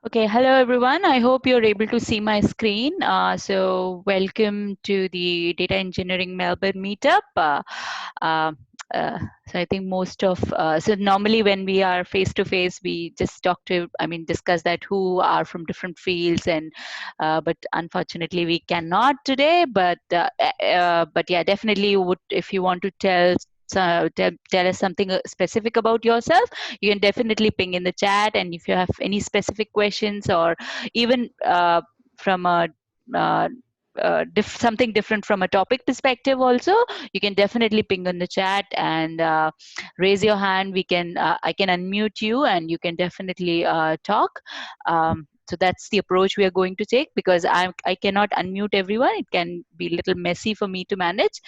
Okay, hello everyone. I hope you're able to see my screen. So welcome to the Data Engineering Melbourne Meetup. Uh, so I think so normally when we are face to face, we just discuss that who are from different fields, but unfortunately we cannot today. But yeah, definitely you would, if you want to tell us something specific about yourself, you can definitely ping in the chat. And if you have any specific questions, or even from a uh, something different from a topic perspective also, you can definitely ping in the chat and raise your hand. I can unmute you and you can definitely talk. So that's the approach we are going to take, because I cannot unmute everyone. It can be a little messy for me to manage.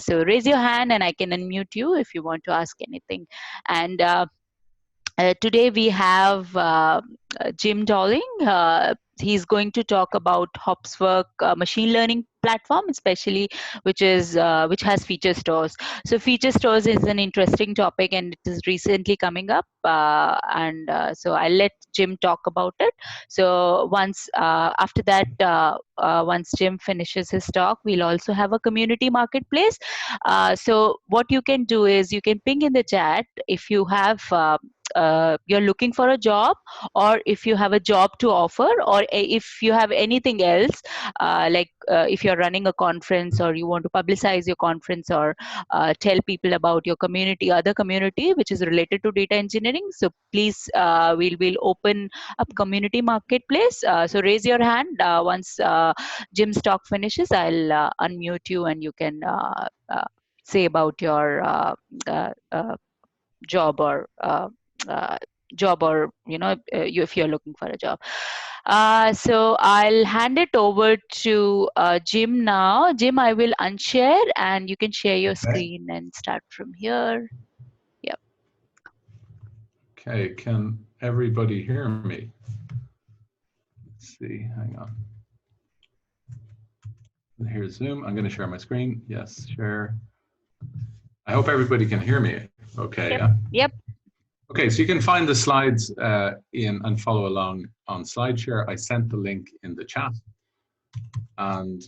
So raise your hand and I can unmute you if you want to ask anything. And today we have Jim Dowling. He's going to talk about Hopswork machine learning platform, especially which has feature stores. So feature stores is an interesting topic, and it is recently coming up. So I'll let Jim talk about it. So after that, once Jim finishes his talk, we'll also have a community marketplace. So what you can do is you can ping in the chat if you have. You're looking for a job, or if you have a job to offer, or if you have anything else, if you're running a conference or you want to publicize your conference, or tell people about your other community which is related to data engineering. So please, we'll open up community marketplace. So raise your hand. Once Jim's talk finishes, I'll unmute you and you can say about your uh, uh, job or uh, if you're looking for a job. So I'll hand it over to Jim now. Jim, I will unshare and you can share your screen and start from here. Yep. Okay, can everybody hear me? Let's see, hang on. Here's Zoom. I'm going to share my screen. Yes, share. I hope everybody can hear me. Okay. Yep. Okay, so you can find the slides and follow along on SlideShare. I sent the link in the chat. And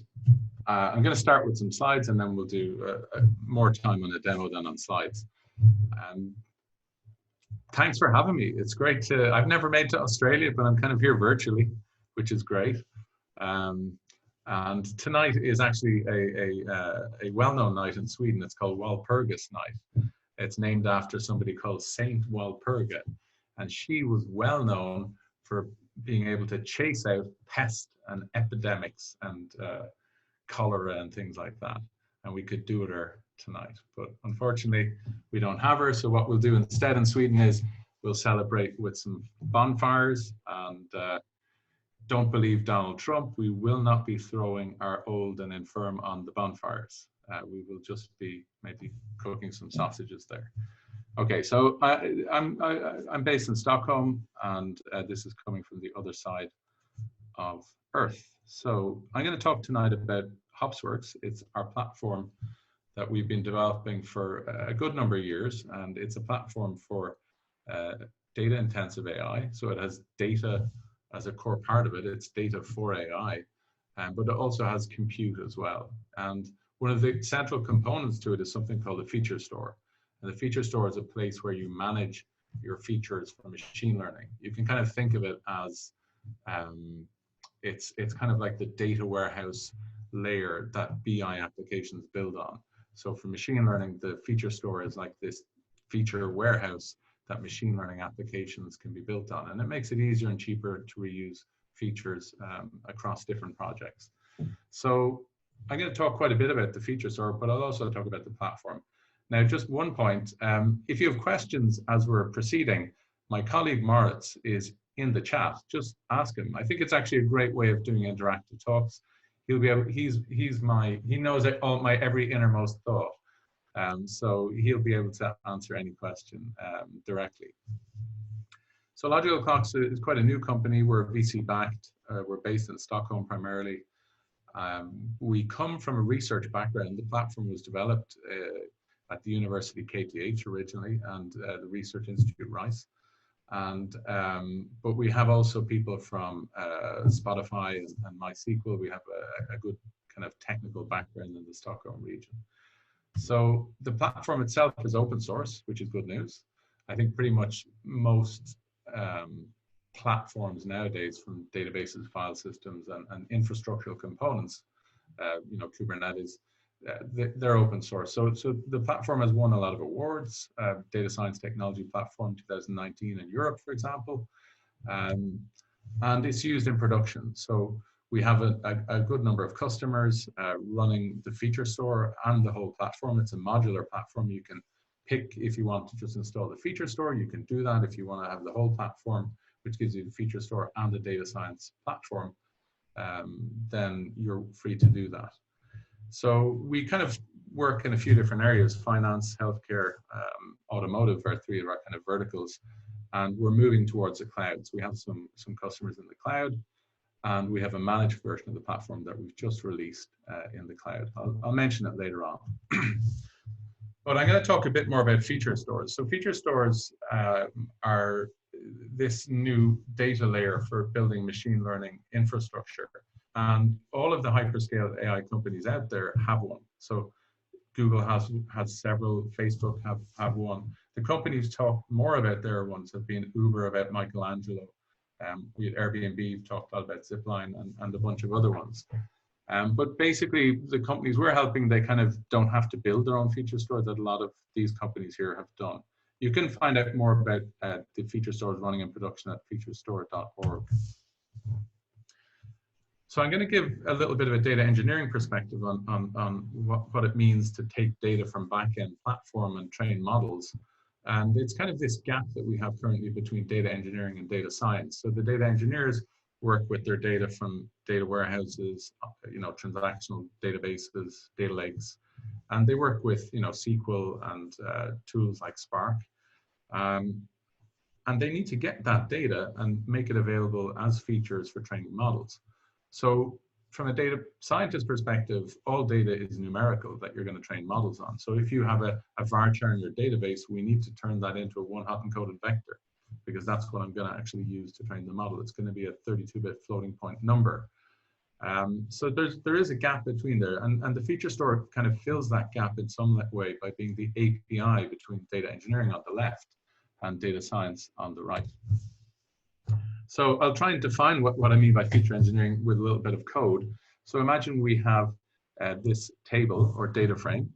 I'm going to start with some slides, and then we'll do more time on the demo than on slides. Thanks for having me. It's great to, I've never made to Australia, but I'm kind of here virtually, which is great. And tonight is actually a well-known night in Sweden. It's called Walpurgis night. It's named after somebody called Saint Walpurga. And she was well known for being able to chase out pests and epidemics and cholera and things like that. And we could do with her tonight. But unfortunately, we don't have her. So what we'll do instead in Sweden is we'll celebrate with some bonfires. And don't believe Donald Trump. We will not be throwing our old and infirm on the bonfires. We will just be maybe cooking some sausages there. Okay, so I'm based in Stockholm, and this is coming from the other side of Earth. So I'm going to talk tonight about Hopsworks. It's our platform that we've been developing for a good number of years, and it's a platform for data-intensive AI. So it has data as a core part of it. It's data for AI, but it also has compute as well. And one of the central components to it is something called a feature store. And the feature store is a place where you manage your features for machine learning. You can kind of think of it as it's kind of like the data warehouse layer that BI applications build on. So for machine learning, the feature store is like this feature warehouse that machine learning applications can be built on. And it makes it easier and cheaper to reuse features across different projects. So I'm going to talk quite a bit about the feature store, but I'll also talk about the platform. Now, just one point, if you have questions as we're proceeding, my colleague Moritz is in the chat. Just ask him. I think it's actually a great way of doing interactive talks. He'll be able, he knows all my every innermost thought. So he'll be able to answer any question directly. So Logical Clocks is quite a new company. We're VC backed. We're based in Stockholm primarily. We come from a research background. The platform was developed at the University KTH originally, and the Research Institute Rice. And but we have also people from Spotify and MySQL. We have a good kind of technical background in the Stockholm region. So the platform itself is open source, which is good news. I think pretty much most platforms nowadays, from databases, file systems, and infrastructural components, you know, Kubernetes, they're open source. So the platform has won a lot of awards. Data Science Technology Platform 2019 in Europe, for example, and it's used in production. So we have a good number of customers running the feature store and the whole platform. It's a modular platform. You can pick if you want to just install the feature store. You can do that if you want to have the whole platform, which gives you the feature store and the data science platform. Then you're free to do that. So we kind of work in a few different areas: finance, healthcare, automotive are three of our kind of verticals. And we're moving towards the cloud. So we have some customers in the cloud, and we have a managed version of the platform that we've just released in the cloud. I'll mention it later on. But I'm going to talk a bit more about feature stores. So feature stores are this new data layer for building machine learning infrastructure. And all of the hyperscale AI companies out there have one. So Google has several, Facebook have one. The companies talk more about their ones have been Uber, about Michelangelo. We had Airbnb, talked a lot about Zipline and a bunch of other ones. But basically, the companies we're helping, they kind of don't have to build their own feature store that a lot of these companies here have done. You can find out more about the feature stores running in production at featurestore.org. So I'm going to give a little bit of a data engineering perspective on what it means to take data from backend platform and train models. And it's kind of this gap that we have currently between data engineering and data science. So the data engineers work with their data from data warehouses, you know, transactional databases, data lakes, and they work with, you know, SQL and tools like Spark. And they need to get that data and make it available as features for training models. So from a data scientist perspective, all data is numerical that you're going to train models on. So if you have a varchar in your database, we need to turn that into a one-hot encoded vector, because that's what I'm going to actually use to train the model. It's going to be a 32-bit floating point number. So there is a gap between there, and the feature store kind of fills that gap in some way by being the API between data engineering on the left and data science on the right. So I'll try and define what I mean by feature engineering with a little bit of code. So imagine we have this table or data frame,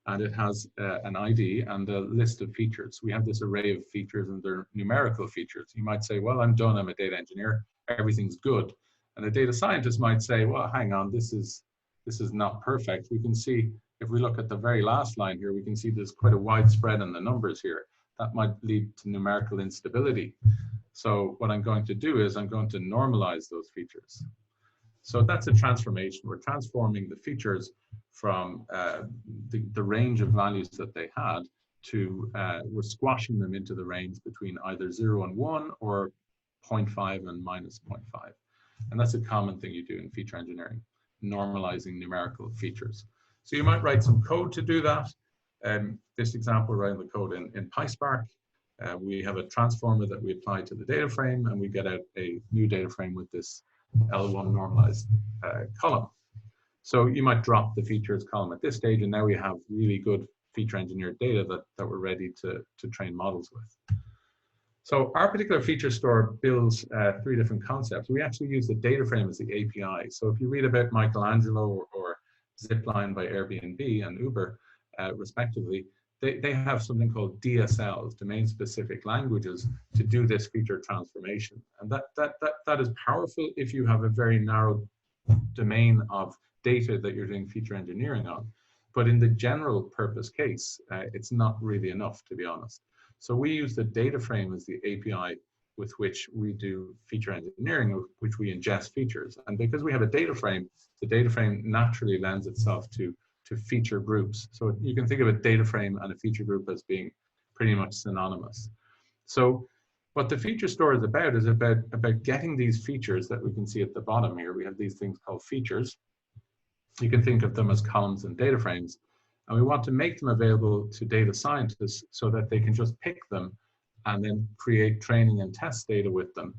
and it has an ID and a list of features. We have this array of features, and they're numerical features. You might say, well, I'm done, I'm a data engineer, everything's good. And a data scientist might say, well, hang on, this is not perfect. We can see, if we look at the very last line here, we can see there's quite a wide spread in the numbers here. That might lead to numerical instability. So what I'm going to do is I'm going to normalize those features. So that's a transformation. We're transforming the features from the range of values that they had to, we're squashing them into the range between either 0 and 1 or 0.5 and minus 0.5. And that's a common thing you do in feature engineering, normalizing numerical features. So you might write some code to do that. This example, writing the code in PySpark. We have a transformer that we apply to the data frame, and we get out a new data frame with this L1 normalized column. So you might drop the features column at this stage, and now we have really good feature engineered data that we're ready to train models with. So our particular feature store builds three different concepts. We actually use the data frame as the API. So if you read about Michelangelo or Zipline by Airbnb and Uber, respectively, they have something called DSLs, domain-specific languages, to do this feature transformation. And that is powerful if you have a very narrow domain of data that you're doing feature engineering on. But in the general purpose case, it's not really enough, to be honest. So we use the data frame as the API with which we do feature engineering, which we ingest features. And because we have a data frame, the data frame naturally lends itself to feature groups. So you can think of a data frame and a feature group as being pretty much synonymous. So what the feature store is about getting these features that we can see at the bottom here. We have these things called features. You can think of them as columns and data frames. And we want to make them available to data scientists so that they can just pick them and then create training and test data with them,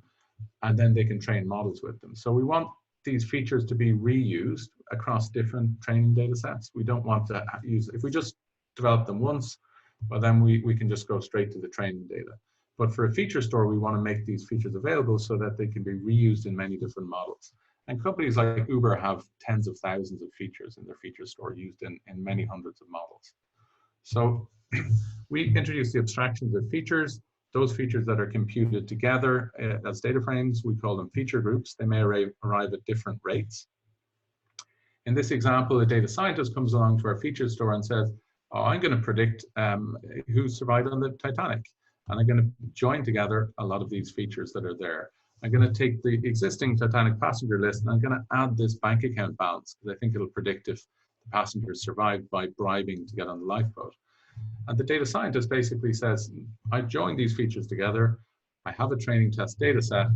and then they can train models with them. So we want these features to be reused across different training data sets. We don't want to use, if we just develop them once, well then we can just go straight to the training data. But for a feature store, we want to make these features available so that they can be reused in many different models. And companies like Uber have tens of thousands of features in their feature store used in many hundreds of models. So we introduce the abstractions of features. Those features that are computed together as data frames, we call them feature groups. They may arrive at different rates. In this example, a data scientist comes along to our feature store and says, oh, I'm going to predict who survived on the Titanic. And I'm going to join together a lot of these features that are there. I'm going to take the existing Titanic passenger list and I'm going to add this bank account balance because I think it'll predict if the passengers survived by bribing to get on the lifeboat. And the data scientist basically says, I joined these features together. I have a training test data set.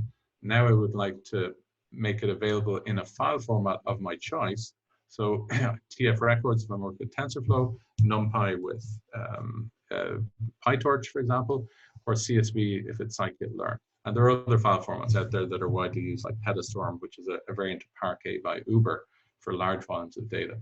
Now I would like to make it available in a file format of my choice. So TF records if I'm working with TensorFlow, NumPy with PyTorch, for example, or CSV if it's scikit-learn. And there are other file formats out there that are widely used, like Petastorm, which is a variant of Parquet by Uber for large volumes of data.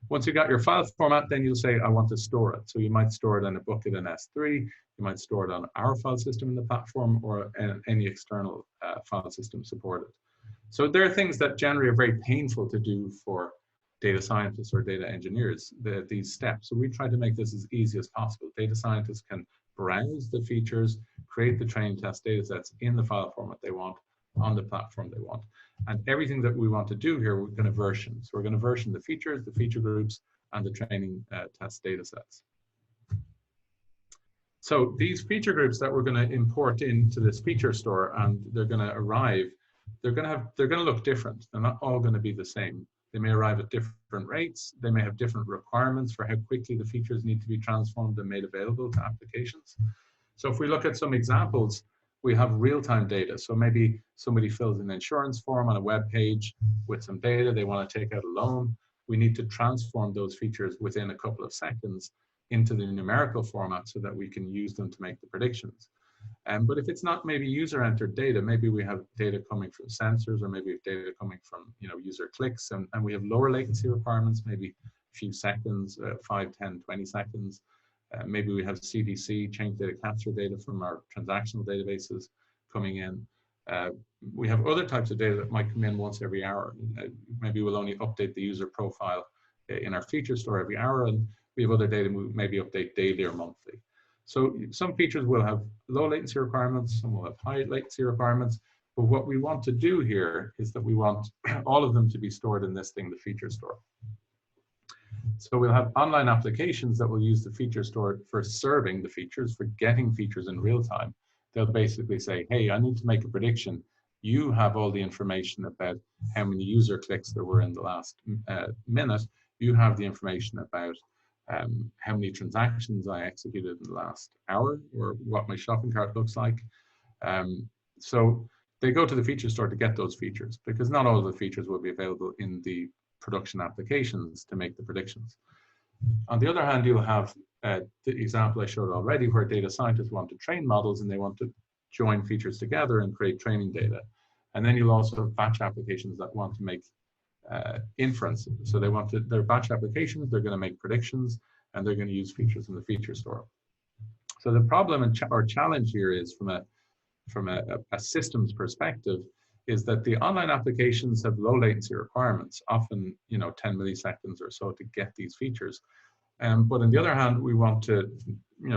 Once you got your file format, then you'll say, I want to store it. So you might store it in a bucket in S3, you might store it on our file system in the platform, or any external file system supported. So there are things that generally are very painful to do for data scientists or data engineers, these steps. So we try to make this as easy as possible. Data scientists can browse the features, create the training test data sets in the file format they want, on the platform they want. And everything that we want to do here, we're going to version. So we're going to version the features, the feature groups, and the training test data sets. So these feature groups that we're going to import into this feature store, and they're going to arrive, they're going to look different. They're not all going to be the same. They may arrive at different rates. They may have different requirements for how quickly the features need to be transformed and made available to applications. So if we look at some examples, we have real-time data. So maybe somebody fills an insurance form on a web page with some data. They want to take out a loan. We need to transform those features within a couple of seconds into the numerical format so that we can use them to make the predictions. But if it's not maybe user-entered data, maybe we have data coming from sensors, or maybe data coming from user clicks, and we have lower latency requirements, maybe a few seconds, 5, 10, 20 seconds. Maybe we have CDC, change data capture data from our transactional databases coming in. We have other types of data that might come in once every hour. Maybe we'll only update the user profile in our feature store every hour, and we have other data we maybe update daily or monthly. So some features will have low latency requirements, some will have high latency requirements, but what we want to do here is that we want all of them to be stored in this thing, the feature store. So we'll have online applications that will use the feature store for serving the features, for getting features in real time. They'll basically say, hey, I need to make a prediction. You have all the information about how many user clicks there were in the last minute. You have the information about how many transactions I executed in the last hour, or what my shopping cart looks like. So they go to the feature store to get those features, because not all of the features will be available in the production applications to make the predictions. On the other hand, you'll have the example I showed already, where data scientists want to train models and they want to join features together and create training data. And then you'll also have batch applications that want to make inference. So they want to, their batch applications, they're going to make predictions, and they're going to use features in the feature store. So the problem or challenge here is from a systems perspective, is that the online applications have low latency requirements, often 10 milliseconds or so to get these features. But on the other hand, we want to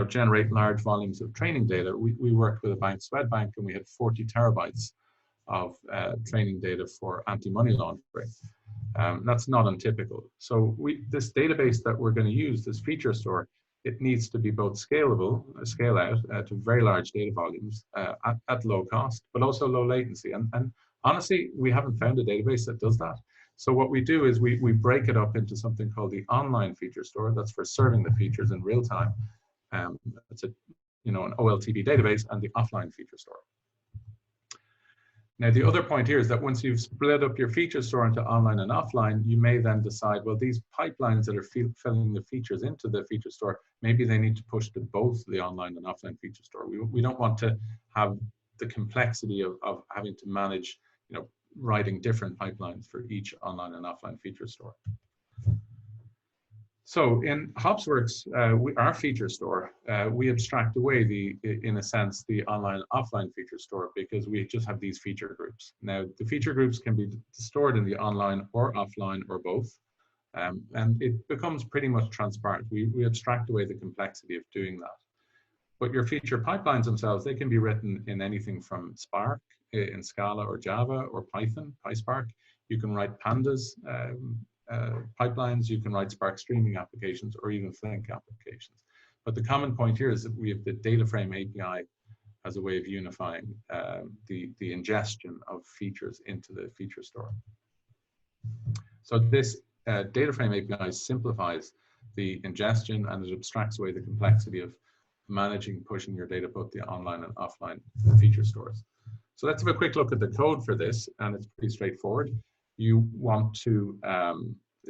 generate large volumes of training data. We worked with a bank, Swedbank, and we had 40 terabytes of training data for anti-money laundering. That's not untypical. So this database that we're going to use, this feature store, it needs to be both scalable, scale out to very large data volumes at low cost, but also low latency. And honestly, we haven't found a database that does that. So what we do is we break it up into something called the online feature store. That's for serving the features in real time. It's an OLTP database, and the offline feature store. Now, the other point here is that once you've split up your feature store into online and offline, you may then decide, well, these pipelines that are filling the features into the feature store, maybe they need to push to both the online and offline feature store. We don't want to have the complexity of having to manage, writing different pipelines for each online and offline feature store. So in Hopsworks, our feature store, we abstract away in a sense, the online and offline feature store, because we just have these feature groups. Now, the feature groups can be stored in the online or offline or both, and it becomes pretty much transparent. We abstract away the complexity of doing that. But your feature pipelines themselves, they can be written in anything from Spark, in Scala or Java or Python, PySpark. You can write pandas, pipelines, you can write Spark streaming applications or even Flink applications. But the common point here is that we have the data frame API as a way of unifying the ingestion of features into the feature store. So this data frame API simplifies the ingestion, and it abstracts away the complexity of managing, pushing your data both the online and offline feature stores. So let's have a quick look at the code for this, and it's pretty straightforward. You want to,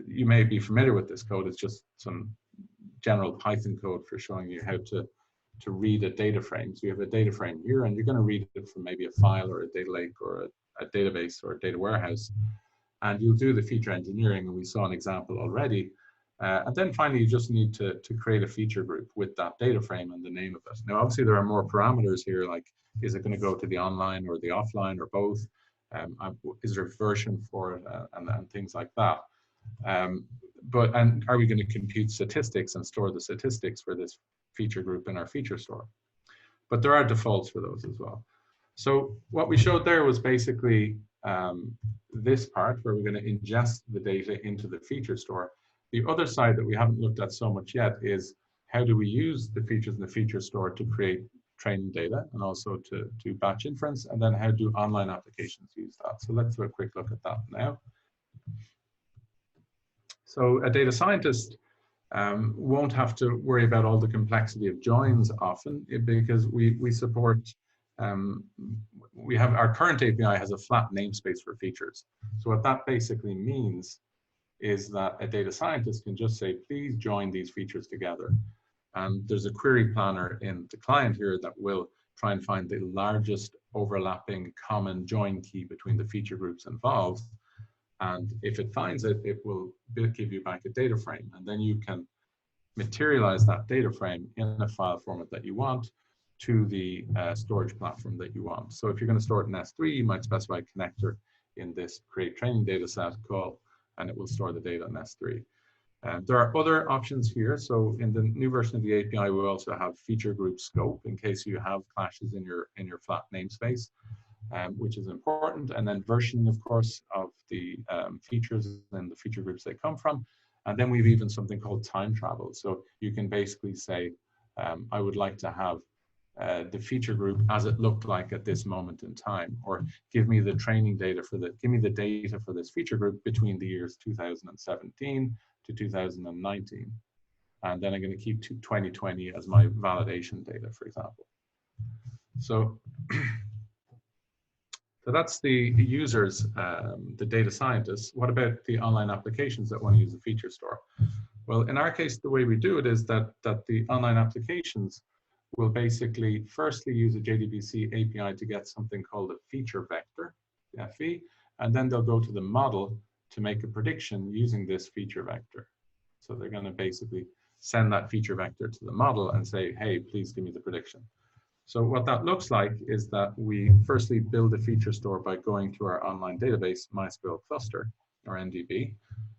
you may be familiar with this code. It's just some general Python code for showing you how to read a data frame. So you have a data frame here, and you're going to read it from maybe a file or a data lake or a database or a data warehouse. And you'll do the feature engineering, and we saw an example already. And then finally, you just need to create a feature group with that data frame and the name of it. Now, obviously, there are more parameters here, like is it going to go to the online or the offline or both? Is there a version for it and things like that? And are we going to compute statistics and store the statistics for this feature group in our feature store? But there are defaults for those as well. So what we showed there was basically this part where we're going to ingest the data into the feature store. The other side that we haven't looked at so much yet is how do we use the features in the feature store to create training data and also to do batch inference, and then how do online applications use that? So let's have a quick look at that now. So a data scientist won't have to worry about all the complexity of joins often, because we support, we have our current API has a flat namespace for features. So what that basically means is that a data scientist can just say, please join these features together. And there's a query planner in the client here that will try and find the largest overlapping common join key between the feature groups involved. And if it finds it, it will give you back a data frame. And then you can materialize that data frame in a file format that you want to the storage platform that you want. So if you're going to store it in S3, you might specify a connector in this create training data set call, and it will store the data in S3. There are other options here. So in the new version of the API, we also have feature group scope in case you have clashes in your flat namespace, which is important. And then versioning, of course, of the features and the feature groups they come from. And then we've even something called time travel. So you can basically say, I would like to have the feature group as it looked like at this moment in time, or give me the training data give me the data for this feature group between the years 2017 to 2019. And then I'm going to keep 2020 as my validation data, for example. So, so that's the users, the data scientists. What about the online applications that want to use the feature store? Well, in our case, the way we do it is that the online applications will basically firstly use a JDBC API to get something called a feature vector, FE, and then they'll go to the model to make a prediction using this feature vector. So they're going to basically send that feature vector to the model and say, hey, please give me the prediction. So what that looks like is that we firstly build a feature store by going to our online database, MySQL cluster, or MDB.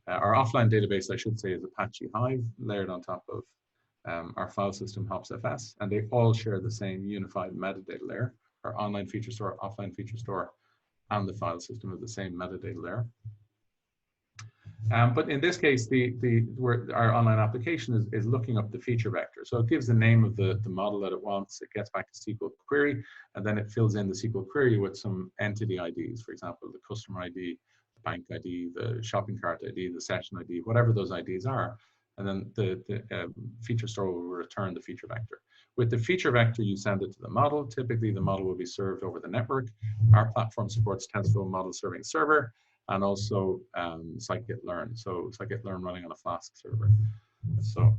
Our offline database, I should say, is Apache Hive, layered on top of our file system HopsFS, and they all share the same unified metadata layer. Our online feature store, offline feature store, and the file system have the same metadata layer. But in this case, our online application is looking up the feature vector. So it gives the name of the model that it wants, it gets back a SQL query, and then it fills in the SQL query with some entity IDs, for example, the customer ID, the bank ID, the shopping cart ID, the session ID, whatever those IDs are. And then the feature store will return the feature vector. With the feature vector, you send it to the model. Typically, the model will be served over the network. Our platform supports TensorFlow model serving server and also scikit-learn. So scikit-learn running on a Flask server. So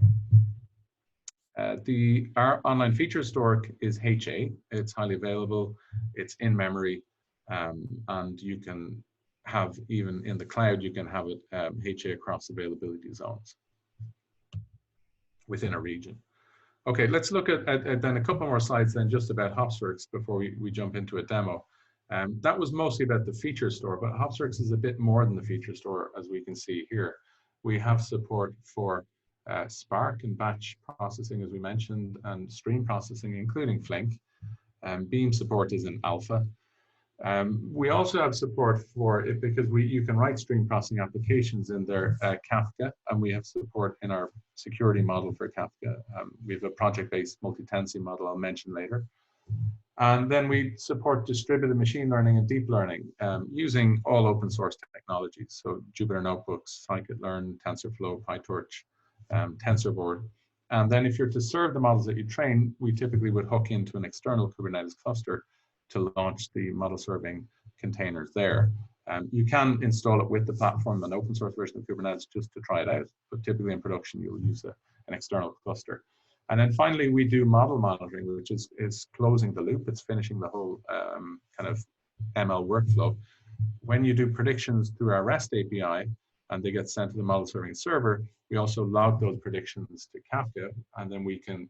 our online feature store is HA. It's highly available. It's in memory, and you can have, even in the cloud, you can have it HA across availability zones within a region. Okay, let's look at then a couple more slides then just about Hopsworks before we jump into a demo. That was mostly about the feature store, but Hopsworks is a bit more than the feature store, as we can see here. We have support for Spark and batch processing, as we mentioned, and stream processing, including Flink. Beam support is in alpha. We also have support for it because you can write stream processing applications in their Kafka, and we have support in our security model for Kafka. We have a project-based multi-tenancy model I'll mention later. And then we support distributed machine learning and deep learning using all open source technologies. So Jupyter Notebooks, scikit-learn, TensorFlow, PyTorch, TensorBoard. And then if you're to serve the models that you train, we typically would hook into an external Kubernetes cluster to launch the model serving containers there. You can install it with the platform, an open source version of Kubernetes, just to try it out. But typically in production, you'll use an external cluster. And then finally, we do model monitoring, which is closing the loop. It's finishing the whole kind of ML workflow. When you do predictions through our REST API and they get sent to the model serving server, we also log those predictions to Kafka, and then we can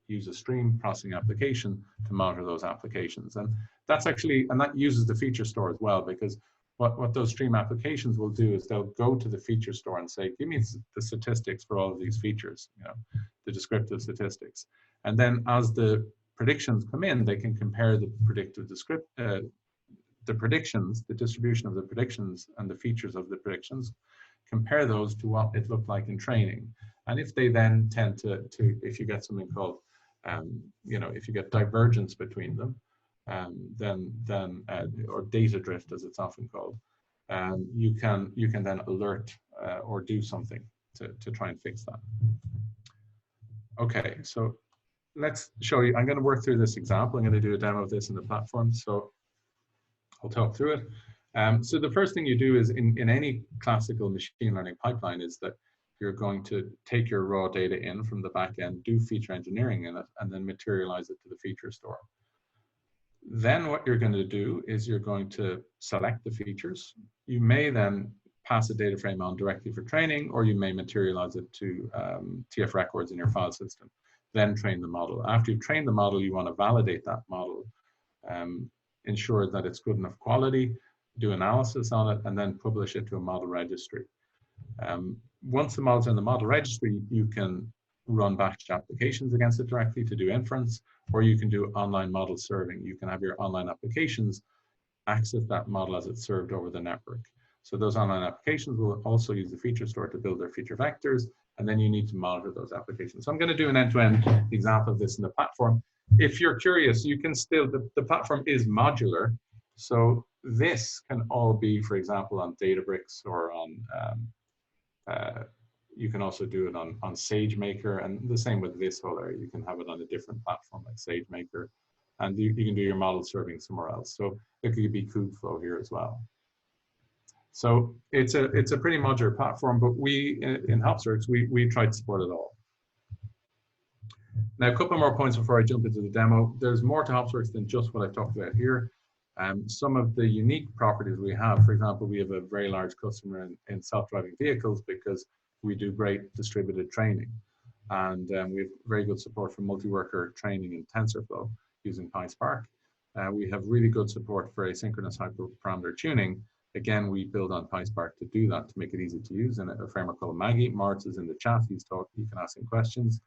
use a stream processing application to monitor those applications. And that's actually, and that uses the feature store as well, because what those stream applications will do is they'll go to the feature store and say, give me the statistics for all of these features, the descriptive statistics. And then as the predictions come in, they can compare the predictive the predictions, the distribution of the predictions and the features of the predictions, compare those to what it looked like in training. And if they then tend to if you get something called, if you get divergence between them, or data drift, as it's often called, you can then alert or do something to try and fix that. Okay, so let's show you. I'm going to work through this example. I'm going to do a demo of this in the platform, so I'll talk through it. So the first thing you do is in any classical machine learning pipeline is that you're going to take your raw data in from the back end, do feature engineering in it, and then materialize it to the feature store. Then what you're going to do is you're going to select the features. You may then pass a data frame on directly for training, or you may materialize it to TF records in your file system, then train the model. After you've trained the model, you want to validate that model, ensure that it's good enough quality, do analysis on it, and then publish it to a model registry. Once the model's in the model registry, you can run batch applications against it directly to do inference, or you can do online model serving. You can have your online applications access that model as it's served over the network. So those online applications will also use the feature store to build their feature vectors, and then you need to monitor those applications. So I'm going to do an end-to-end example of this in the platform. If you're curious, you can still, the platform is modular. So this can all be, for example, on Databricks or on, you can also do it on SageMaker, and the same with this whole area. You can have it on a different platform like SageMaker, and you can do your model serving somewhere else. So it could be Kubeflow here as well. So it's a pretty modular platform, but we in Hopsworks, we try to support it all. Now, a couple more points before I jump into the demo. There's more to Hopsworks than just what I've talked about here. Some of the unique properties we have, for example, we have a very large customer in self-driving vehicles because we do great distributed training. And we have very good support for multi-worker training in TensorFlow using PySpark. We have really good support for asynchronous hyperparameter tuning. Again, we build on PySpark to do that, to make it easy to use in a framework called Maggie. Moritz is in the chat. He's talked, you can ask him questions.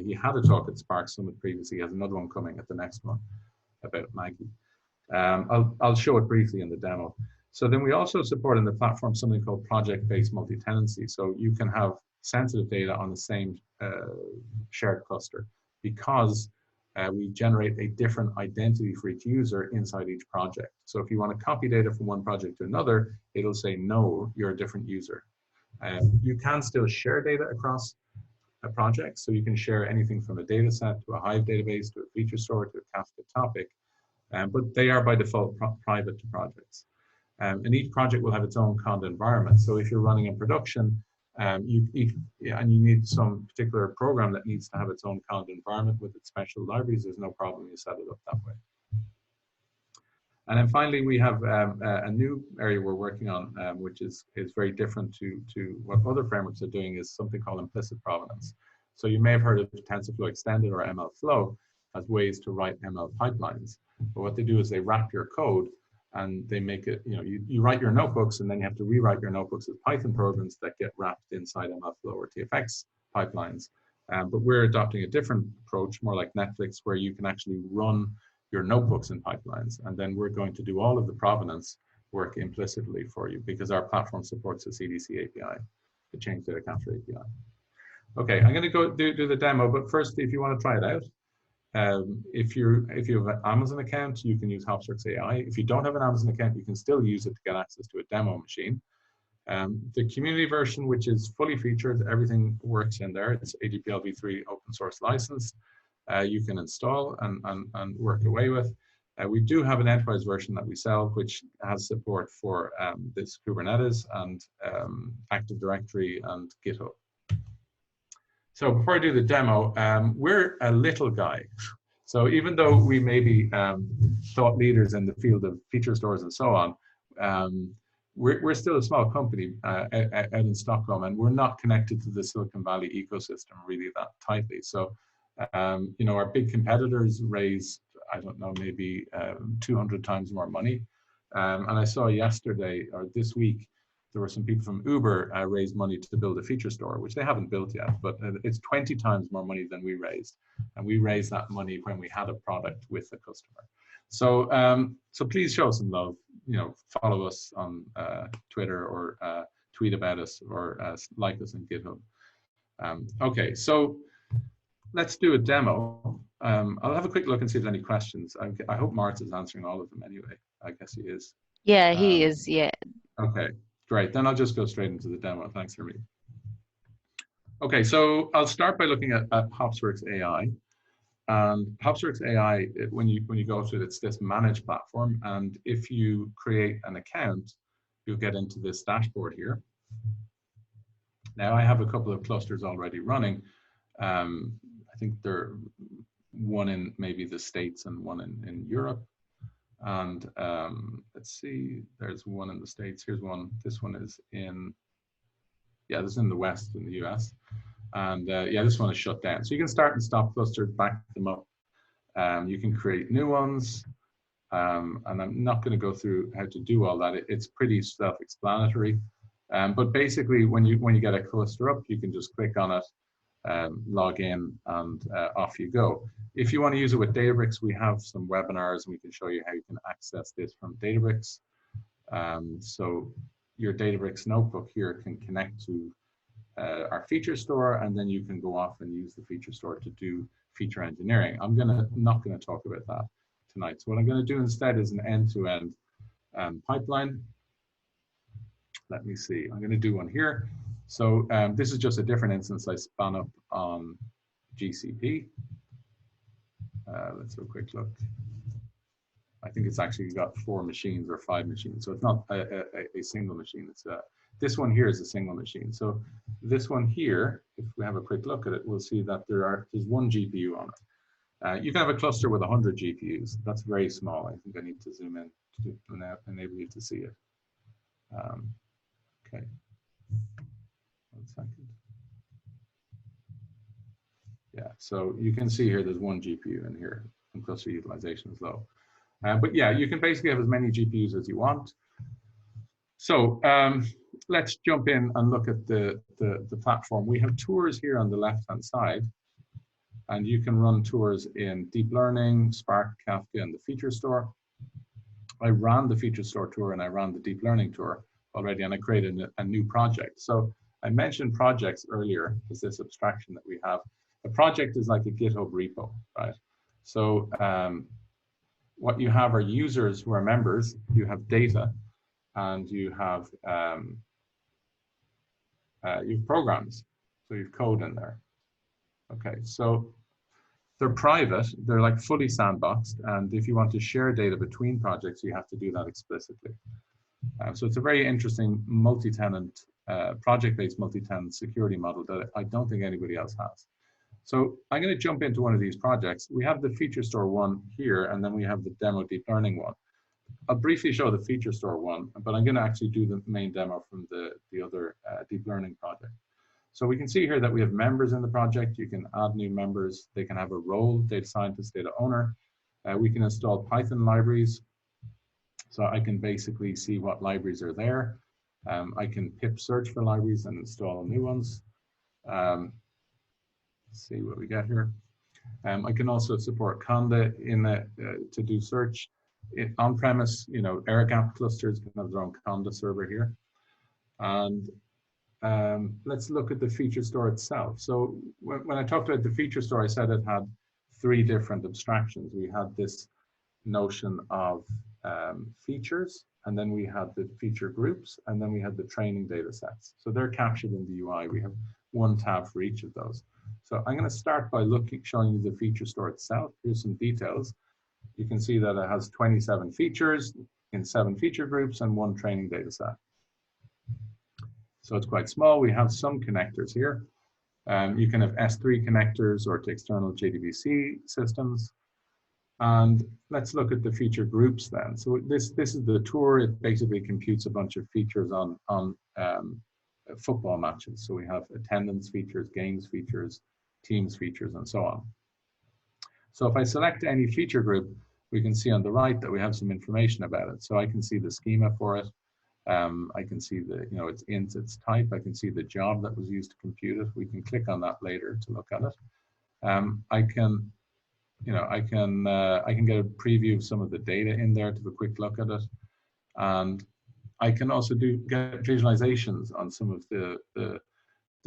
He had a talk at Spark Summit previously. He has another one coming at the next one about Maggie. I'll show it briefly in the demo. So then we also support in the platform something called project-based multi-tenancy. So you can have sensitive data on the same shared cluster because we generate a different identity for each user inside each project. So if you want to copy data from one project to another, it'll say, no, you're a different user. You can still share data across project. So you can share anything from a data set to a Hive database to a feature store to a Kafka topic, but they are by default private to projects. And each project will have its own conda environment. So if you're running in production, and you need some particular program that needs to have its own conda environment with its special libraries, there's no problem, you set it up that way. And then finally, we have a new area we're working on, which is very different to what other frameworks are doing, is something called implicit provenance. So you may have heard of TensorFlow Extended or MLflow as ways to write ML pipelines. But what they do is they wrap your code and they make it, you write your notebooks and then you have to rewrite your notebooks as Python programs that get wrapped inside MLflow or TFX pipelines. But we're adopting a different approach, more like Netflix, where you can actually run your notebooks in pipelines, and then we're going to do all of the provenance work implicitly for you because our platform supports the CDC API, the Change Data Capture API. Okay, I'm going to go do the demo, but first, if you want to try it out, if you have an Amazon account, you can use Hopsworks AI. If you don't have an Amazon account, you can still use it to get access to a demo machine. The community version, which is fully featured, everything works in there. It's AGPL v3 open source license. You can install and work away with. We do have an enterprise version that we sell, which has support for this Kubernetes and Active Directory and GitHub. So before I do the demo, we're a little guy. So even though we may be thought leaders in the field of feature stores and so on, we're still a small company out in Stockholm, and we're not connected to the Silicon Valley ecosystem really that tightly. So our big competitors raise, I don't know, maybe 200 times more money. And I saw yesterday or this week, there were some people from Uber raised money to build a feature store, which they haven't built yet, but it's 20 times more money than we raised. And we raised that money when we had a product with the customer. So, so please show some love, follow us on Twitter or tweet about us or like us on GitHub. Okay, so let's do a demo. I'll have a quick look and see if there's any questions. I hope Martha is answering all of them anyway. I guess he is. Yeah, he is, yeah. Okay, great. Then I'll just go straight into the demo. Thanks, Hermie. Okay, so I'll start by looking at Hopsworks AI. And Hopsworks AI, when you go to it, it's this managed platform. And if you create an account, you'll get into this dashboard here. Now I have a couple of clusters already running. I think they're one in maybe the States and one in Europe. And let's see, there's one in the States. Here's one. This one is in, this is in the West in the US. And this one is shut down. So you can start and stop clusters, back them up. You can create new ones. And I'm not going to go through how to do all that. It's pretty self-explanatory. But basically, when you get a cluster up, you can just click on it, log in, and off you go. If you want to use it with Databricks, we have some webinars, and we can show you how you can access this from Databricks. So your Databricks notebook here can connect to our feature store, and then you can go off and use the feature store to do feature engineering. I'm not going to talk about that tonight. So what I'm going to do instead is an end-to-end pipeline. Let me see. I'm going to do one here. So this is just a different instance I spun up on GCP. Let's have a quick look. I think it's actually got 4 machines or 5 machines. So it's not a single machine. It's this one here is a single machine. So this one here, if we have a quick look at it, we'll see that there's 1 GPU on it. You can have a cluster with 100 GPUs. That's very small. I think I need to zoom in to enable you to see it. Okay. 1 second. Yeah, so you can see here there's 1 GPU in here, and cluster utilization is low. But yeah, you can basically have as many GPUs as you want. So let's jump in and look at the platform. We have tours here on the left-hand side, and you can run tours in deep learning, Spark, Kafka, and the feature store. I ran the feature store tour and I ran the deep learning tour already, and I created a new project. So I mentioned projects earlier as this abstraction that we have. A project is like a GitHub repo, right? So what you have are users who are members, you have data, and you have programs. So you've code in there. Okay, so they're private, they're like fully sandboxed, and if you want to share data between projects, you have to do that explicitly. So it's a very interesting multi-tenant, project-based multi-tenant security model that I don't think anybody else has. So I'm going to jump into one of these projects. We have the Feature Store one here, and then we have the demo deep learning one. I'll briefly show the Feature Store one, but I'm going to actually do the main demo from the other deep learning project. So we can see here that we have members in the project. You can add new members. They can have a role, data scientist, data owner. We can install Python libraries. So I can basically see what libraries are there. I can pip search for libraries and install new ones. Let's see what we get here. I can also support Conda to do search. On-premise, air gap clusters can have their own Conda server here. And let's look at the feature store itself. So when I talked about the feature store, I said it had 3 different abstractions. We had this notion of features, and then we had the feature groups, and then we had the training data sets. So they're captured in the UI. We have one tab for each of those. So I'm going to start by showing you the feature store itself. Here's some details. You can see that it has 27 features in 7 feature groups and 1 training data set. So it's quite small. We have some connectors here. You can have S3 connectors or to external JDBC systems. And let's look at the feature groups then. So this is the tour. It basically computes a bunch of features on football matches. So we have attendance features, games features, teams features, and so on. So if I select any feature group, we can see on the right that we have some information about it. So I can see the schema for it. I can see its int, its type. I can see the job that was used to compute it. We can click on that later to look at it. I can get a preview of some of the data in there to have a quick look at it. And I can also get visualizations on some of the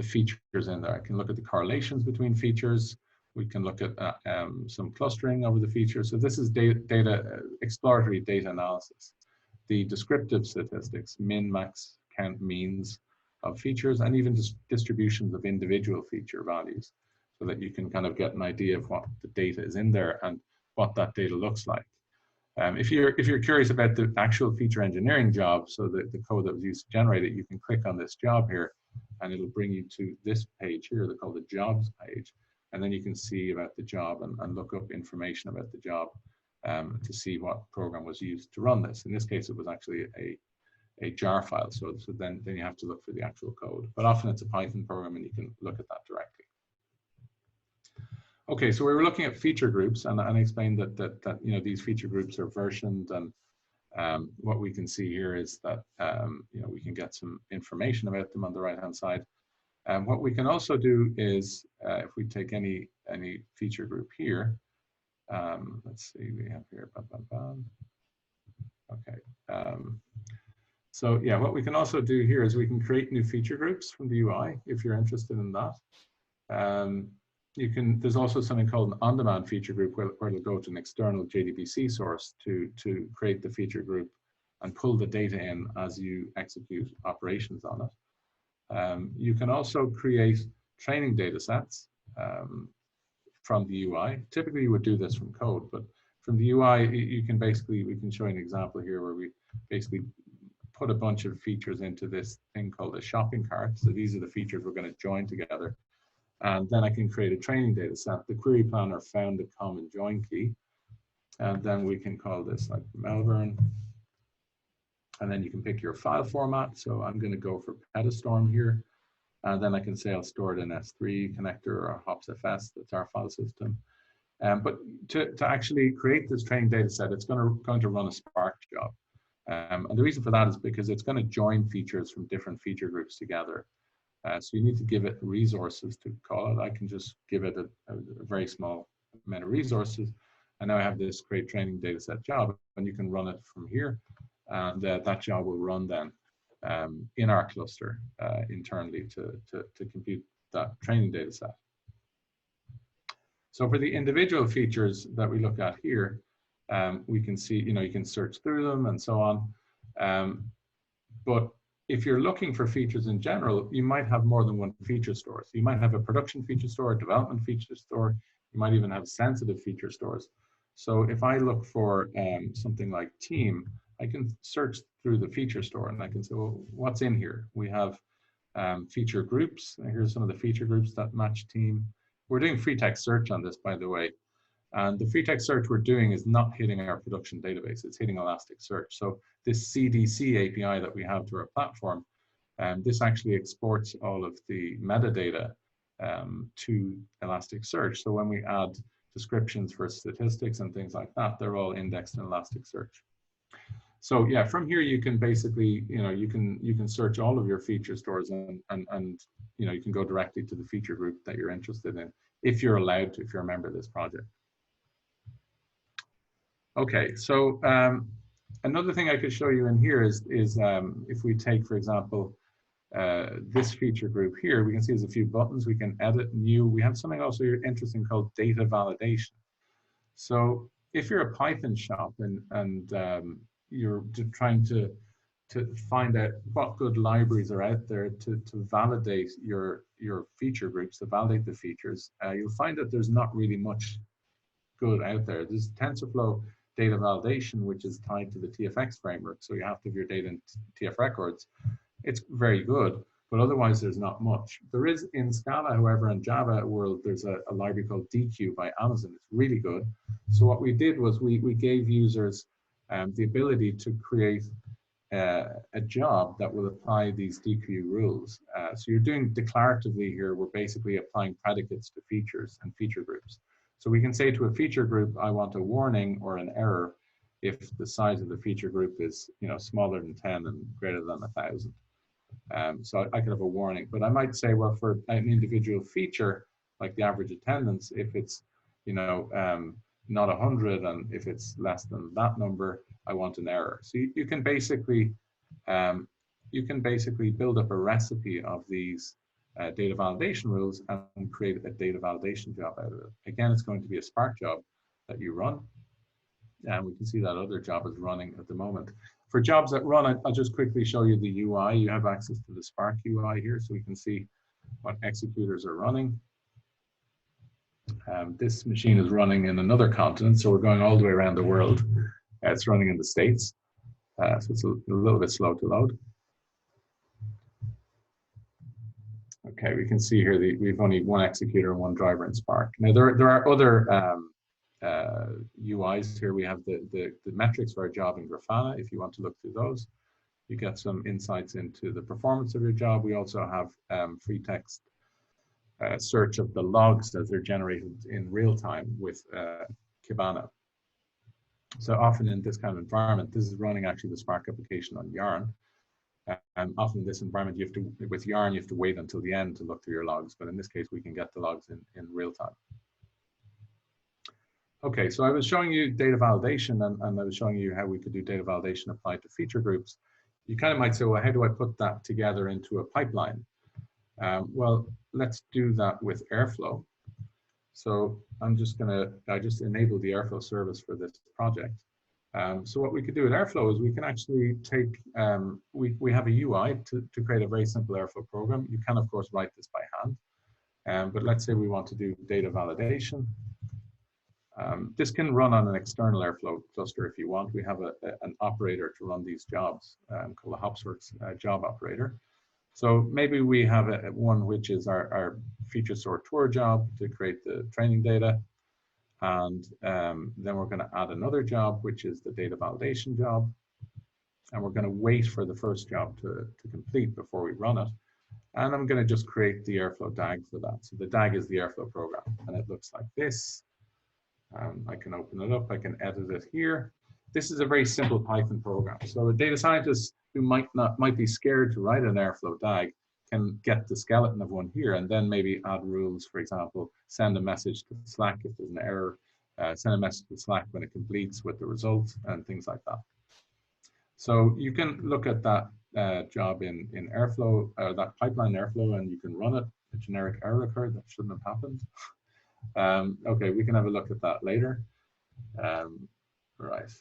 features in there. I can look at the correlations between features. We can look at some clustering over the features. So this is exploratory data analysis. The descriptive statistics, min, max, count, means of features, and even distributions of individual feature values, so that you can kind of get an idea of what the data is in there and what that data looks like. If you're curious about the actual feature engineering job, so the code that was used to generate it, you can click on this job here, and it'll bring you to this page here. They're called the jobs page, and then you can see about the job and look up information about the job to see what program was used to run this. In this case, it was actually a jar file, so then you have to look for the actual code. But often it's a Python program, and you can look at that directly. Okay, so we were looking at feature groups, and I explained that these feature groups are versioned, and what we can see here is that we can get some information about them on the right-hand side. What we can also do is, if we take any feature group here, let's see, we have here, okay. So yeah, what we can also do here is we can create new feature groups from the UI if you're interested in that. There's also something called an on-demand feature group where it'll go to an external JDBC source to create the feature group and pull the data in as you execute operations on it. You can also create training data sets from the UI. Typically you would do this from code, but from the UI, we can show an example here where we basically put a bunch of features into this thing called a shopping cart. So these are the features we're going to join together. And then I can create a training data set. The query planner found the common join key. And then we can call this like Melbourne. And then you can pick your file format. So I'm going to go for Petastorm here. And then I can say I'll store it in S3 connector or HopsFS, that's our file system. But to actually create this training data set, it's going to run a Spark job. And the reason for that is because it's going to join features from different feature groups together. So you need to give it resources to call it. I can just give it a very small amount of resources. And now I have this create training data set job, and you can run it from here. And that job will run then in our cluster internally to compute that training data set. So for the individual features that we look at here, we can see, you can search through them and so on. But if you're looking for features in general, you might have more than one feature store. So you might have a production feature store, a development feature store. You might even have sensitive feature stores. So if I look for something like team, I can search through the feature store and I can say, well, what's in here? We have feature groups. Here's some of the feature groups that match team. We're doing free text search on this, by the way. And the free text search we're doing is not hitting our production database, it's hitting Elasticsearch. So this CDC API that we have to our platform, this actually exports all of the metadata to Elasticsearch. So when we add descriptions for statistics and things like that, they're all indexed in Elasticsearch. So yeah, from here you can basically, you can search all of your feature stores and you can go directly to the feature group that you're interested in, if you're allowed to, if you're a member of this project. Okay, so another thing I could show you in here is if we take, for example, this feature group here, we can see there's a few buttons. We can edit new. We have something also interesting called data validation. So if you're a Python shop and you're trying to find out what good libraries are out there to validate your feature groups, to validate the features, you'll find that there's not really much good out there. There's TensorFlow data validation, which is tied to the TFX framework. So you have to have your data in TF records. It's very good, but otherwise there's not much. There is in Scala, however, in Java world, there's a library called DQ by Amazon. It's really good. So what we did was we gave users the ability to create a job that will apply these DQ rules. So you're doing declaratively here, we're basically applying predicates to features and feature groups. So we can say to a feature group, I want a warning or an error if the size of the feature group is smaller than 10 and greater than 1,000. So I could have a warning, but I might say, well, for an individual feature, like the average attendance, if it's not 100 and if it's less than that number, I want an error. So you can basically build up a recipe of these data validation rules and create a data validation job out of it. Again, it's going to be a Spark job that you run. And we can see that other job is running at the moment. For jobs that run, I'll just quickly show you the UI. You have access to the Spark UI here, so we can see what executors are running. This machine is running in another continent, so we're going all the way around the world. It's running in the States, so it's a little bit slow to load. Okay, we can see here we've only one executor and one driver in Spark. Now there are other UIs here. We have the metrics for our job in Grafana. If you want to look through those, you get some insights into the performance of your job. We also have free text search of the logs as they're generated in real time with Kibana. So often in this kind of environment, this is running actually the Spark application on Yarn. And often in this environment, with Yarn, you have to wait until the end to look through your logs. But in this case, we can get the logs in real time. Okay, so I was showing you data validation and I was showing you how we could do data validation applied to feature groups. You kind of might say, well, how do I put that together into a pipeline? Well, let's do that with Airflow. So I just enabled the Airflow service for this project. So what we could do with Airflow is we can actually take, we have a UI to create a very simple Airflow program. You can, of course, write this by hand. But let's say we want to do data validation. This can run on an external Airflow cluster if you want. We have an operator to run these jobs called a Hopsworks job operator. So maybe we have one which is our feature sort tour job to create the training data. And then we're going to add another job, which is the data validation job. And we're going to wait for the first job to complete before we run it. And I'm going to just create the Airflow DAG for that. So the DAG is the Airflow program, and it looks like this. I can open it up. I can edit it here. This is a very simple Python program. So a data scientist who might be scared to write an Airflow DAG can get the skeleton of one here and then maybe add rules. For example, send a message to Slack if there's an error, send a message to Slack when it completes with the results and things like that. So you can look at that job in Airflow, that pipeline in Airflow, and you can run it. A generic error occurred that shouldn't have happened. Okay, we can have a look at that later. Right.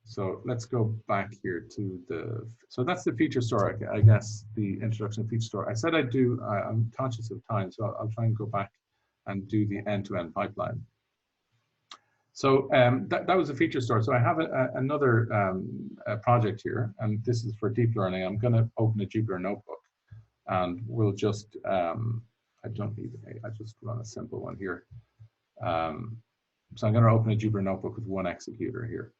So let's go back here to the, so that's the feature store, I guess, the introduction to feature store. I said I'd do, I'm conscious of time, so I'll try and go back and do the end-to-end pipeline. So that was a feature store. So I have another project here, and this is for deep learning. I'm going to open a Jupyter notebook, and we'll just, I don't need, I just run a simple one here. So I'm going to open a Jupyter notebook with one executor here.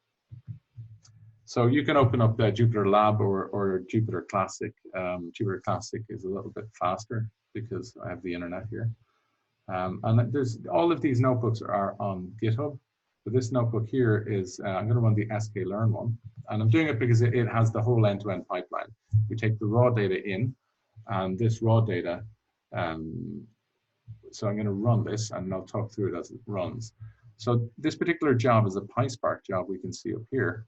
So you can open up Jupyter Lab or Jupyter Classic. Jupyter Classic is a little bit faster because I have the internet here. And there's all of these notebooks are on GitHub. So this notebook here is, I'm going to run the sklearn one. And I'm doing it because it has the whole end-to-end pipeline. We take the raw data in, and this raw data, so I'm going to run this, and I'll talk through it as it runs. So this particular job is a PySpark job we can see up here.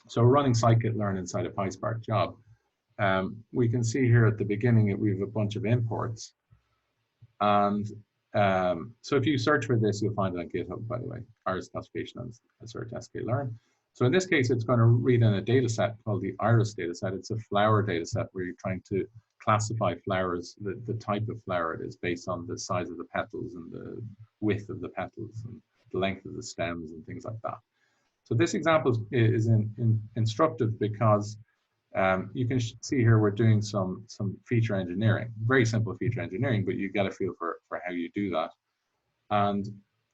So running scikit-learn inside a PySpark job. We can see here at the beginning we have a bunch of imports. And so if you search for this, you'll find it on GitHub, by the way, iris classification and search sklearn. So in this case, it's going to read in a data set called the iris data set. It's a flower data set where you're trying to classify flowers, the type of flower it is based on the size of the petals and the width of the petals and the length of the stems and things like that. So this example is instructive because you can see here we're doing some feature engineering, very simple feature engineering, but you get a feel for how you do that. And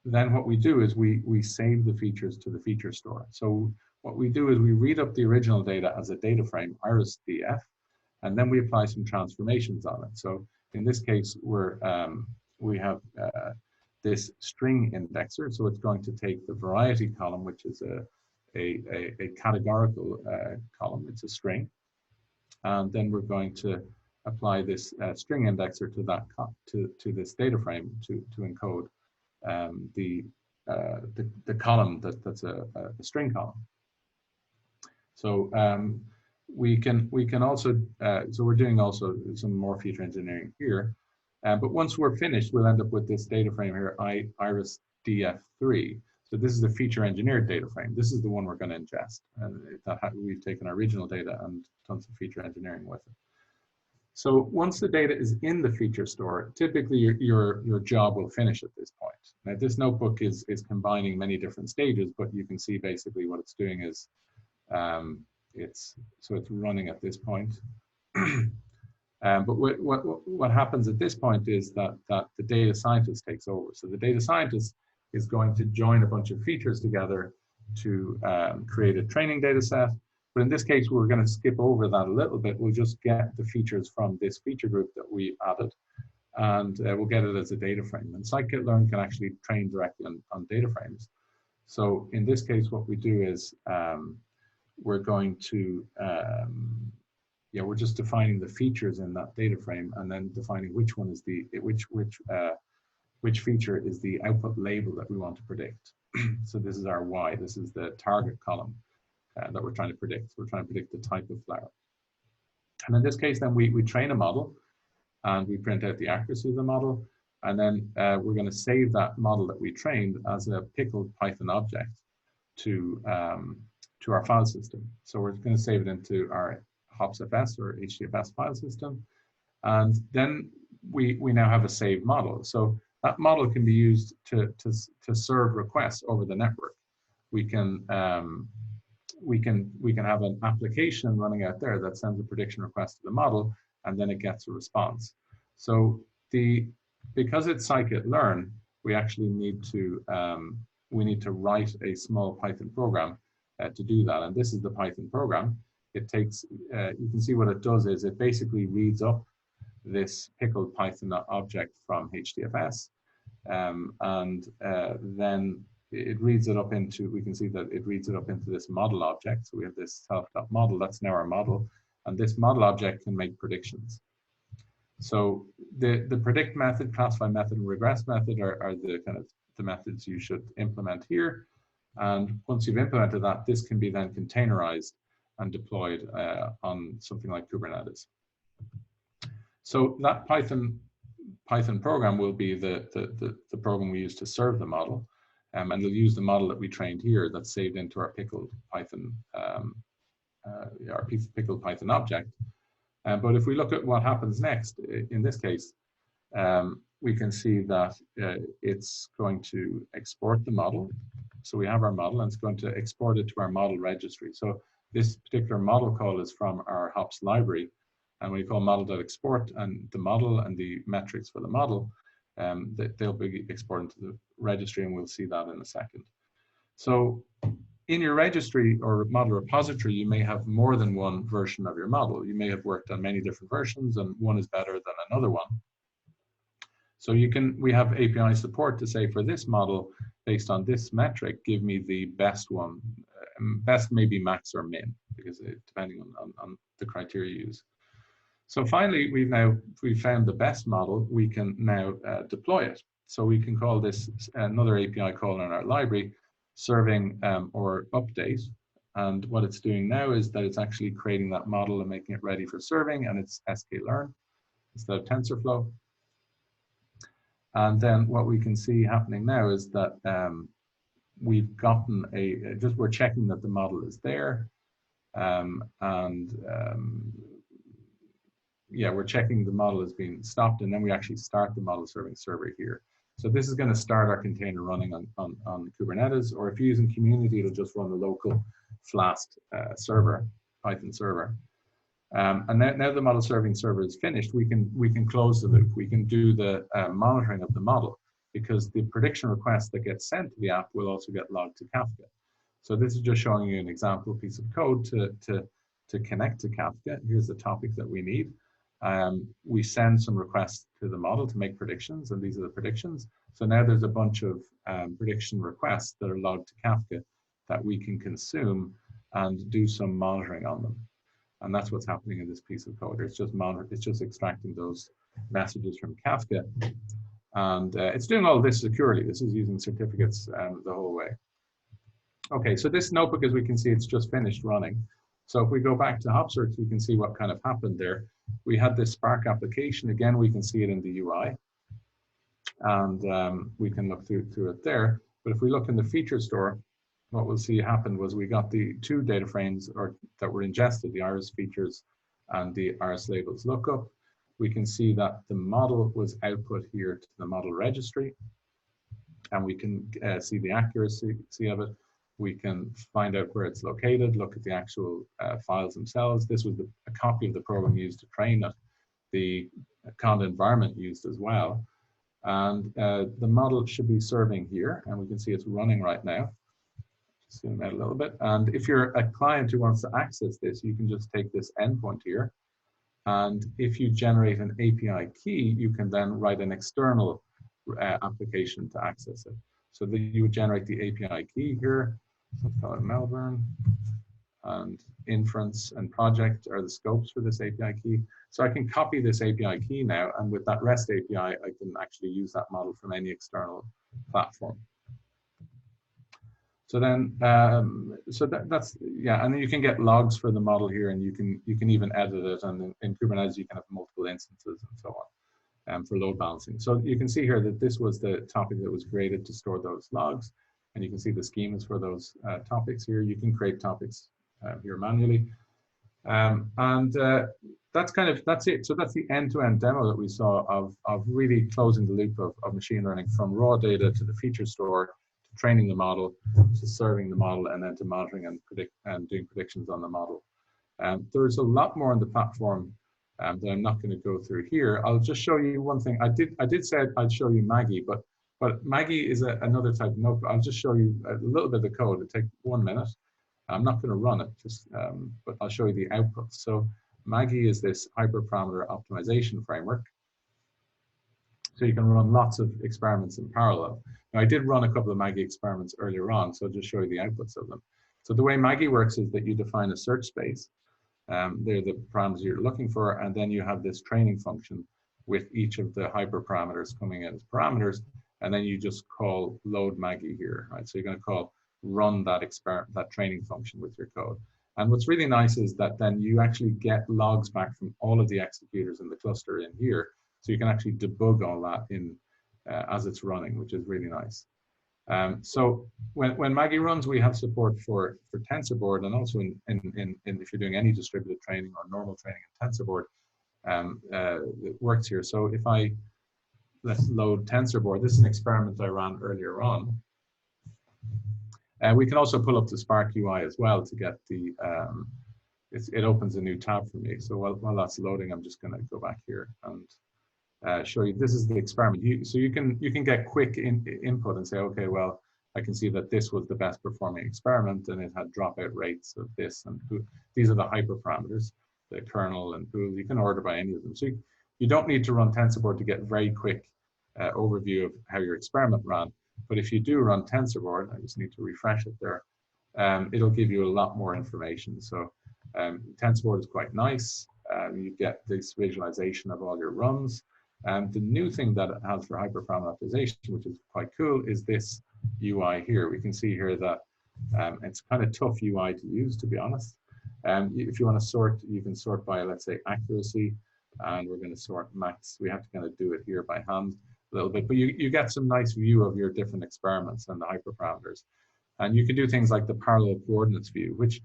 then what we do is we save the features to the feature store. So what we do is we read up the original data as a data frame, iris.df, and then we apply some transformations on it. So in this case, we have this string indexer. So it's going to take the variety column, which is a categorical column. It's a string. And then we're going to apply this string indexer to that to this data frame to encode the column that's a string column. So we can also so we're doing also some more feature engineering here. But once we're finished, we'll end up with this data frame here, iris.df3. So this is the feature engineered data frame. This is the one we're going to ingest. And we've taken our original data and done some feature engineering with it. So once the data is in the feature store, typically your job will finish at this point. Now this notebook is combining many different stages, but you can see basically what it's doing is it's running at this point. But what happens at this point is that the data scientist takes over. So the data scientist is going to join a bunch of features together to create a training data set. But in this case, we're going to skip over that a little bit. We'll just get the features from this feature group that we added, and we'll get it as a data frame. And scikit-learn can actually train directly on data frames. So in this case, what we do is we're going to we're just defining the features in that data frame, and then defining which one is which feature is the output label that we want to predict. So this is our Y. This is the target column that we're trying to predict. So we're trying to predict the type of flower. And in this case, then we train a model, and we print out the accuracy of the model, and then we're going to save that model that we trained as a pickled Python object to our file system. So we're going to save it into our HopsFS or HDFS file system, and then we now have a saved model. So that model can be used to serve requests over the network. We can have an application running out there that sends a prediction request to the model, and then it gets a response. So because it's scikit-learn, we actually need to write a small Python program to do that. And this is the Python program. It takes, you can see what it does is it basically reads up this pickled Python object from HDFS, and then it reads it up into, we can see that it reads it up into this model object. So we have this self.model, that's now our model, and this model object can make predictions. So the predict method, classify method, and regress method are the kind of the methods you should implement here. And once you've implemented that, this can be then containerized and deployed on something like Kubernetes. So that Python program will be the program we use to serve the model. and it'll use the model that we trained here that's saved into our pickled Python, pickled Python object. But if we look at what happens next, in this case, we can see that it's going to export the model. So we have our model, and it's going to export it to our model registry. So this particular model call is from our Hops library, and we call model.export, and the model and the metrics for the model, they'll be exported to the registry, and we'll see that in a second. So in your registry or model repository, you may have more than one version of your model. You may have worked on many different versions, and one is better than another one. So we have API support to say, for this model, based on this metric, give me the best one. Best maybe max or min, because depending on the criteria you use. So finally, we've found the best model. We can now deploy it. So we can call this another API call in our library, serving or update. And what it's doing now is that it's actually creating that model and making it ready for serving, and it's sklearn instead of TensorFlow. And then what we can see happening now is that we've gotten we're checking that the model is there. Yeah, we're checking the model is being stopped, and then we actually start the model serving server here. So this is going to start our container running on Kubernetes, or if you're using community, it'll just run the local Flask server, Python server. And now the model serving server is finished, we can close the loop. We can do the monitoring of the model, because the prediction request that gets sent to the app will also get logged to Kafka. So this is just showing you an example piece of code to connect to Kafka. Here's the topic that we need. We send some requests to the model to make predictions, and these are the predictions. So now there's a bunch of prediction requests that are logged to Kafka that we can consume and do some monitoring on them. And that's what's happening in this piece of code. It's just extracting those messages from Kafka. And it's doing all this securely. This is using certificates the whole way. Okay, so this notebook, as we can see, it's just finished running. So if we go back to Hopsworks, we can see what kind of happened there. We had this Spark application. Again, we can see it in the UI. And we can look through it there. But if we look in the feature store, what we'll see happened was we got the two data frames that were ingested, the iris features and the iris labels lookup. We can see that the model was output here to the model registry, and we can see the accuracy of it. We can find out where it's located, look at the actual files themselves. This was a copy of the program used to train it, the conda environment used as well. And the model should be serving here, and we can see it's running right now. Zoom out a little bit. And if you're a client who wants to access this, you can just take this endpoint here. And if you generate an API key, you can then write an external application to access it. So that you would generate the API key here. Let's call it Melbourne. And inference and project are the scopes for this API key. So I can copy this API key now, and with that REST API, I can actually use that model from any external platform. So then, that's yeah, and then you can get logs for the model here, and you can even edit it. And in Kubernetes, you can have multiple instances and so on for load balancing. So you can see here that this was the topic that was created to store those logs, and you can see the schemas for those topics here. You can create topics here manually, and that's it. So that's the end-to-end demo that we saw of really closing the loop of machine learning from raw data to the feature store, training the model, to serving the model, and then to monitoring and doing predictions on the model. There's a lot more on the platform that I'm not going to go through here. I'll just show you one thing. I did say I'd show you Maggie, but Maggie is another type of notebook. I'll just show you a little bit of the code. It'll take 1 minute. I'm not going to run it, but I'll show you the output. So Maggie is this hyperparameter optimization framework. So you can run lots of experiments in parallel. Now, I did run a couple of Maggie experiments earlier on, so I'll just show you the outputs of them. So the way Maggie works is that you define a search space. They're the parameters you're looking for, and then you have this training function with each of the hyperparameters coming in as parameters, and then you just call load Maggie here, right? So you're going to call run that training function with your code. And what's really nice is that then you actually get logs back from all of the executors in the cluster in here. So you can actually debug all that in as it's running, which is really nice. So when Maggie runs, we have support for TensorBoard, and also in if you're doing any distributed training or normal training in TensorBoard, it works here. So if let's load TensorBoard. This is an experiment I ran earlier on. We can also pull up the Spark UI as well to get the, it opens a new tab for me. So while that's loading, I'm just gonna go back here and show you, this is the experiment. So you can get quick input and say, okay, well, I can see that this was the best performing experiment and it had dropout rates of this, and these are the hyperparameters, the kernel and pool. You can order by any of them. So you don't need to run TensorBoard to get very quick overview of how your experiment ran. But if you do run TensorBoard, I just need to refresh it there, it'll give you a lot more information. So TensorBoard is quite nice. You get this visualization of all your runs. The new thing that it has for hyperparameter optimization, which is quite cool, is this UI here. We can see here that it's kind of tough UI to use, to be honest. If you want to sort, you can sort by, let's say, accuracy, and we're going to sort max. We have to kind of do it here by hand a little bit, but you get some nice view of your different experiments and the hyperparameters. And you can do things like the parallel coordinates view, which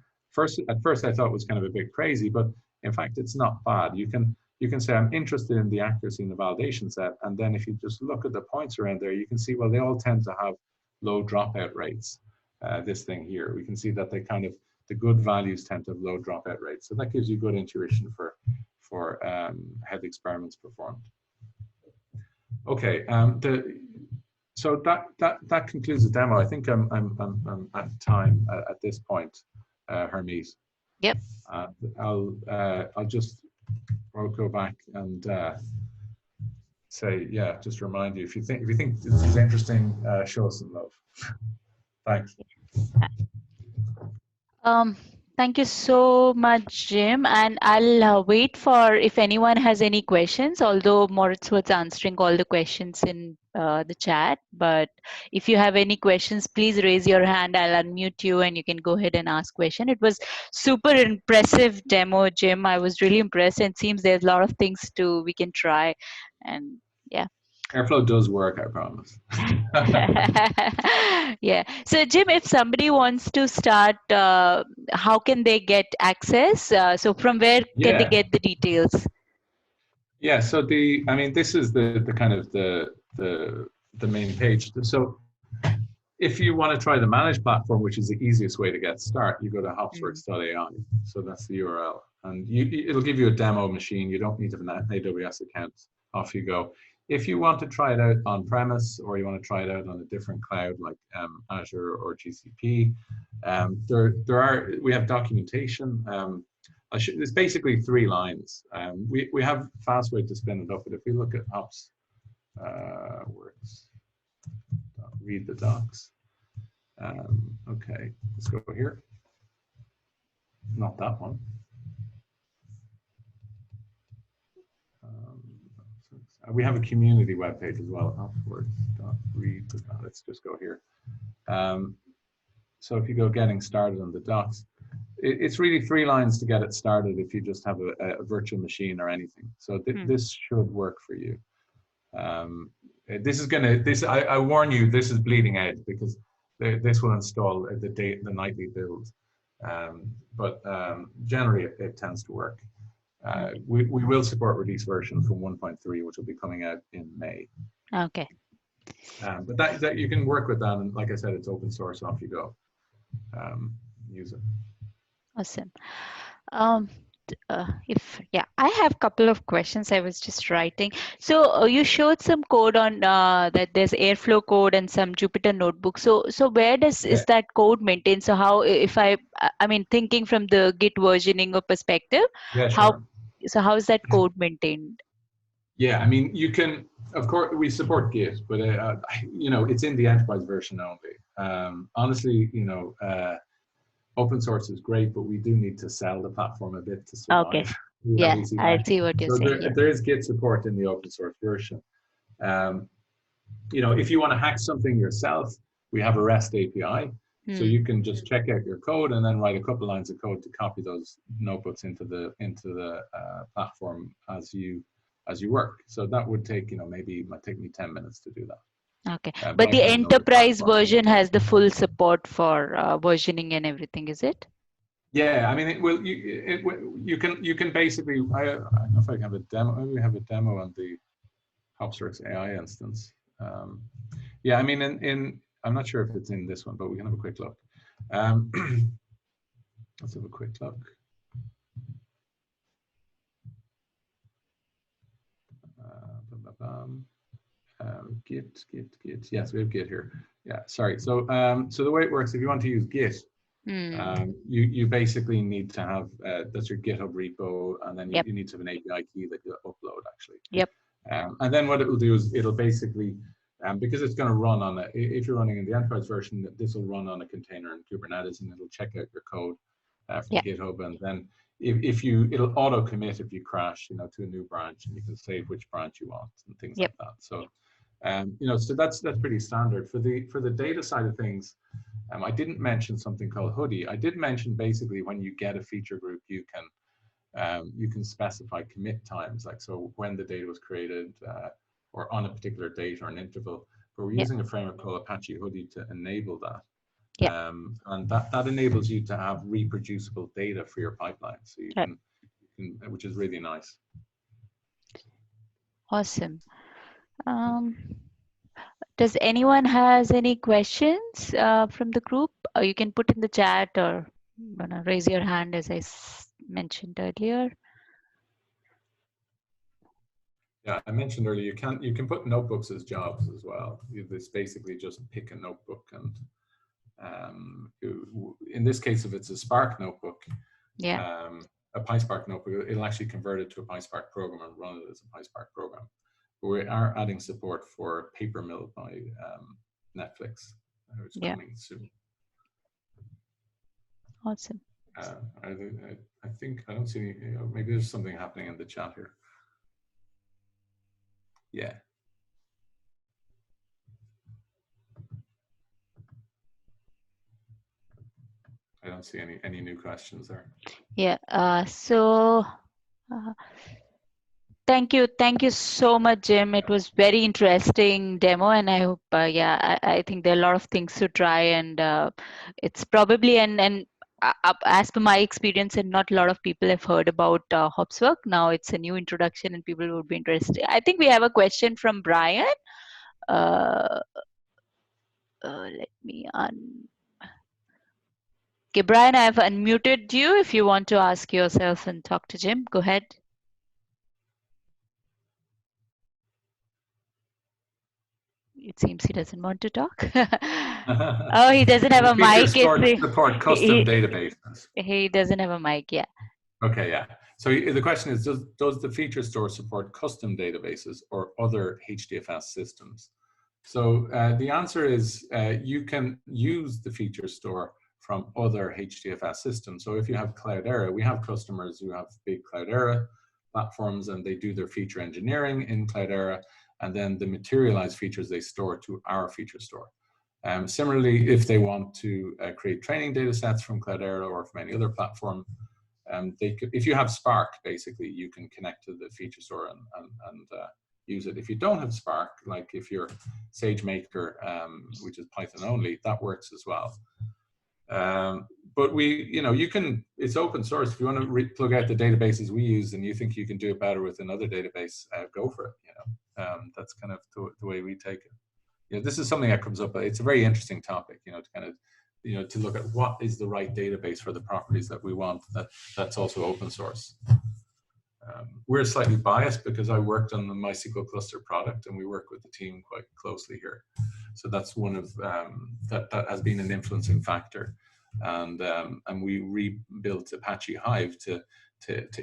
at first I thought was kind of a bit crazy, but in fact, it's not bad. You can say, I'm interested in the accuracy in the validation set. And then if you just look at the points around there, you can see, well, they all tend to have low dropout rates. This thing here, we can see that the good values tend to have low dropout rates. So that gives you good intuition for how the experiments performed. Okay, so that concludes the demo. I think I'm at time at this point, Hermes. Yep. I'll just go back and say, yeah, just remind you, if you think this is interesting, show us some love. Thanks. Thank you so much, Jim. And I'll wait for if anyone has any questions, although Moritz was answering all the questions in the chat. But if you have any questions, please raise your hand. I'll unmute you and you can go ahead and ask question. It was super impressive demo, Jim. I was really impressed, and it seems there's a lot of things we can try. And yeah. Airflow does work, I promise. Yeah. So Jim, if somebody wants to start, how can they get access? So from where can they get the details? Yeah. So this is the kind of the main page. So if you want to try the managed platform, which is the easiest way to get started, you go to hopsworks.ai. So that's the URL, and it'll give you a demo machine. You don't need to have an AWS account. Off you go. If you want to try it out on premise, or you want to try it out on a different cloud like Azure or GCP, we have documentation. It's basically 3 lines. We have fast way to spin it up, but if you look at Hopsworks, read the docs. Okay, let's go here. Not that one. We have a community webpage as well, Hopsworks.read. Let's just go here. So if you go getting started on the docs, it's really 3 lines to get it started if you just have a virtual machine or anything. So this should work for you. I warn you, this is bleeding edge because this will install the nightly build. But generally it tends to work. We will support release version from 1.3, which will be coming out in May. Okay. But that you can work with that, and like I said, it's open source. Off you go. Use it. Awesome. I have a couple of questions I was just writing. So you showed some code on that there's Airflow code and some Jupyter notebook. So where is that code maintained? So how, if I mean, thinking from the Git versioning perspective, how is that code maintained? Yeah, I mean, you can, of course, we support Git, but it's in the enterprise version only. Honestly, open source is great, but we do need to sell the platform a bit to survive. Okay. Yeah, I see what you're saying. There is Git support in the open source version. If you want to hack something yourself, we have a REST API. So you can just check out your code and then write a couple lines of code to copy those notebooks into the platform as you work. So that would take, maybe it might take me 10 minutes to do that. Okay, but by the having another enterprise platform. version has the full support for versioning and everything, is it? Yeah, I mean, you can basically. I don't know if I can have a demo. Maybe we have a demo on the Hopsworks AI instance. Yeah, I mean, I'm not sure if it's in this one, but we can have a quick look. Let's have a quick look. Git. Yes, we have Git here. Yeah, sorry. So so the way it works, if you want to use Git, you basically need to have that's your GitHub repo, and then Yep. you need to have an API key that you upload actually. Yep. And then what it will do is it'll basically because it's going to run on if you're running in the enterprise version, this will run on a container in Kubernetes, and it'll check out your code from Yep. GitHub, and then it'll auto commit if you crash, to a new branch, and you can save which branch you want and things Yep. like that. So so that's pretty standard for the data side of things. I didn't mention something called Hoodie. I did mention basically when you get a feature group, you can specify commit times, like so when the data was created or on a particular date or an interval. But we're Yep. using a framework called Apache Hoodie to enable that. Yep. And that enables you to have reproducible data for your pipeline. So you can, which is really nice. Awesome. Does anyone has any questions from the group? Or you can put in the chat or raise your hand as I mentioned earlier. Yeah, I mentioned earlier you can put notebooks as jobs as well. It's basically just pick a notebook, and in this case, if it's a Spark notebook, a PySpark notebook, it'll actually convert it to a PySpark program and run it as a PySpark program. But we are adding support for Papermill by Netflix, which is coming soon. Awesome. I think I don't see any, maybe there's something happening in the chat here. Yeah. I don't see any new questions there. Yeah. Thank you so much, Jim. It was very interesting demo, and I hope, I think there are a lot of things to try, and it's probably as per my experience, and not a lot of people have heard about Hopswork. Now it's a new introduction, and people would be interested. I think we have a question from Brian. Let me Okay, Brian, I've unmuted you. If you want to ask yourself and talk to Jim, go ahead. It seems he doesn't want to talk. Oh, he doesn't have a mic. Support custom databases. He doesn't have a mic, yeah. Okay, yeah. So the question is, does the feature store support custom databases or other HDFS systems? So the answer is you can use the feature store from other HDFS systems. So if you have Cloudera, we have customers who have big Cloudera platforms, and they do their feature engineering in Cloudera, and then the materialized features they store to our feature store. Similarly, if they want to create training data sets from Cloudera or from any other platform, if you have Spark, basically, you can connect to the feature store and use it. If you don't have Spark, like if you're SageMaker, which is Python only, that works as well. But it's open source. If you want to plug out the databases we use and you think you can do it better with another database, go for it. That's kind of the way we take it. This is something that comes up. It's a very interesting topic, to kind of, to look at what is the right database for the properties that we want. That's also open source. We're slightly biased because I worked on the MySQL cluster product, and we work with the team quite closely here. So that's one of that has been an influencing factor, and we rebuilt Apache Hive to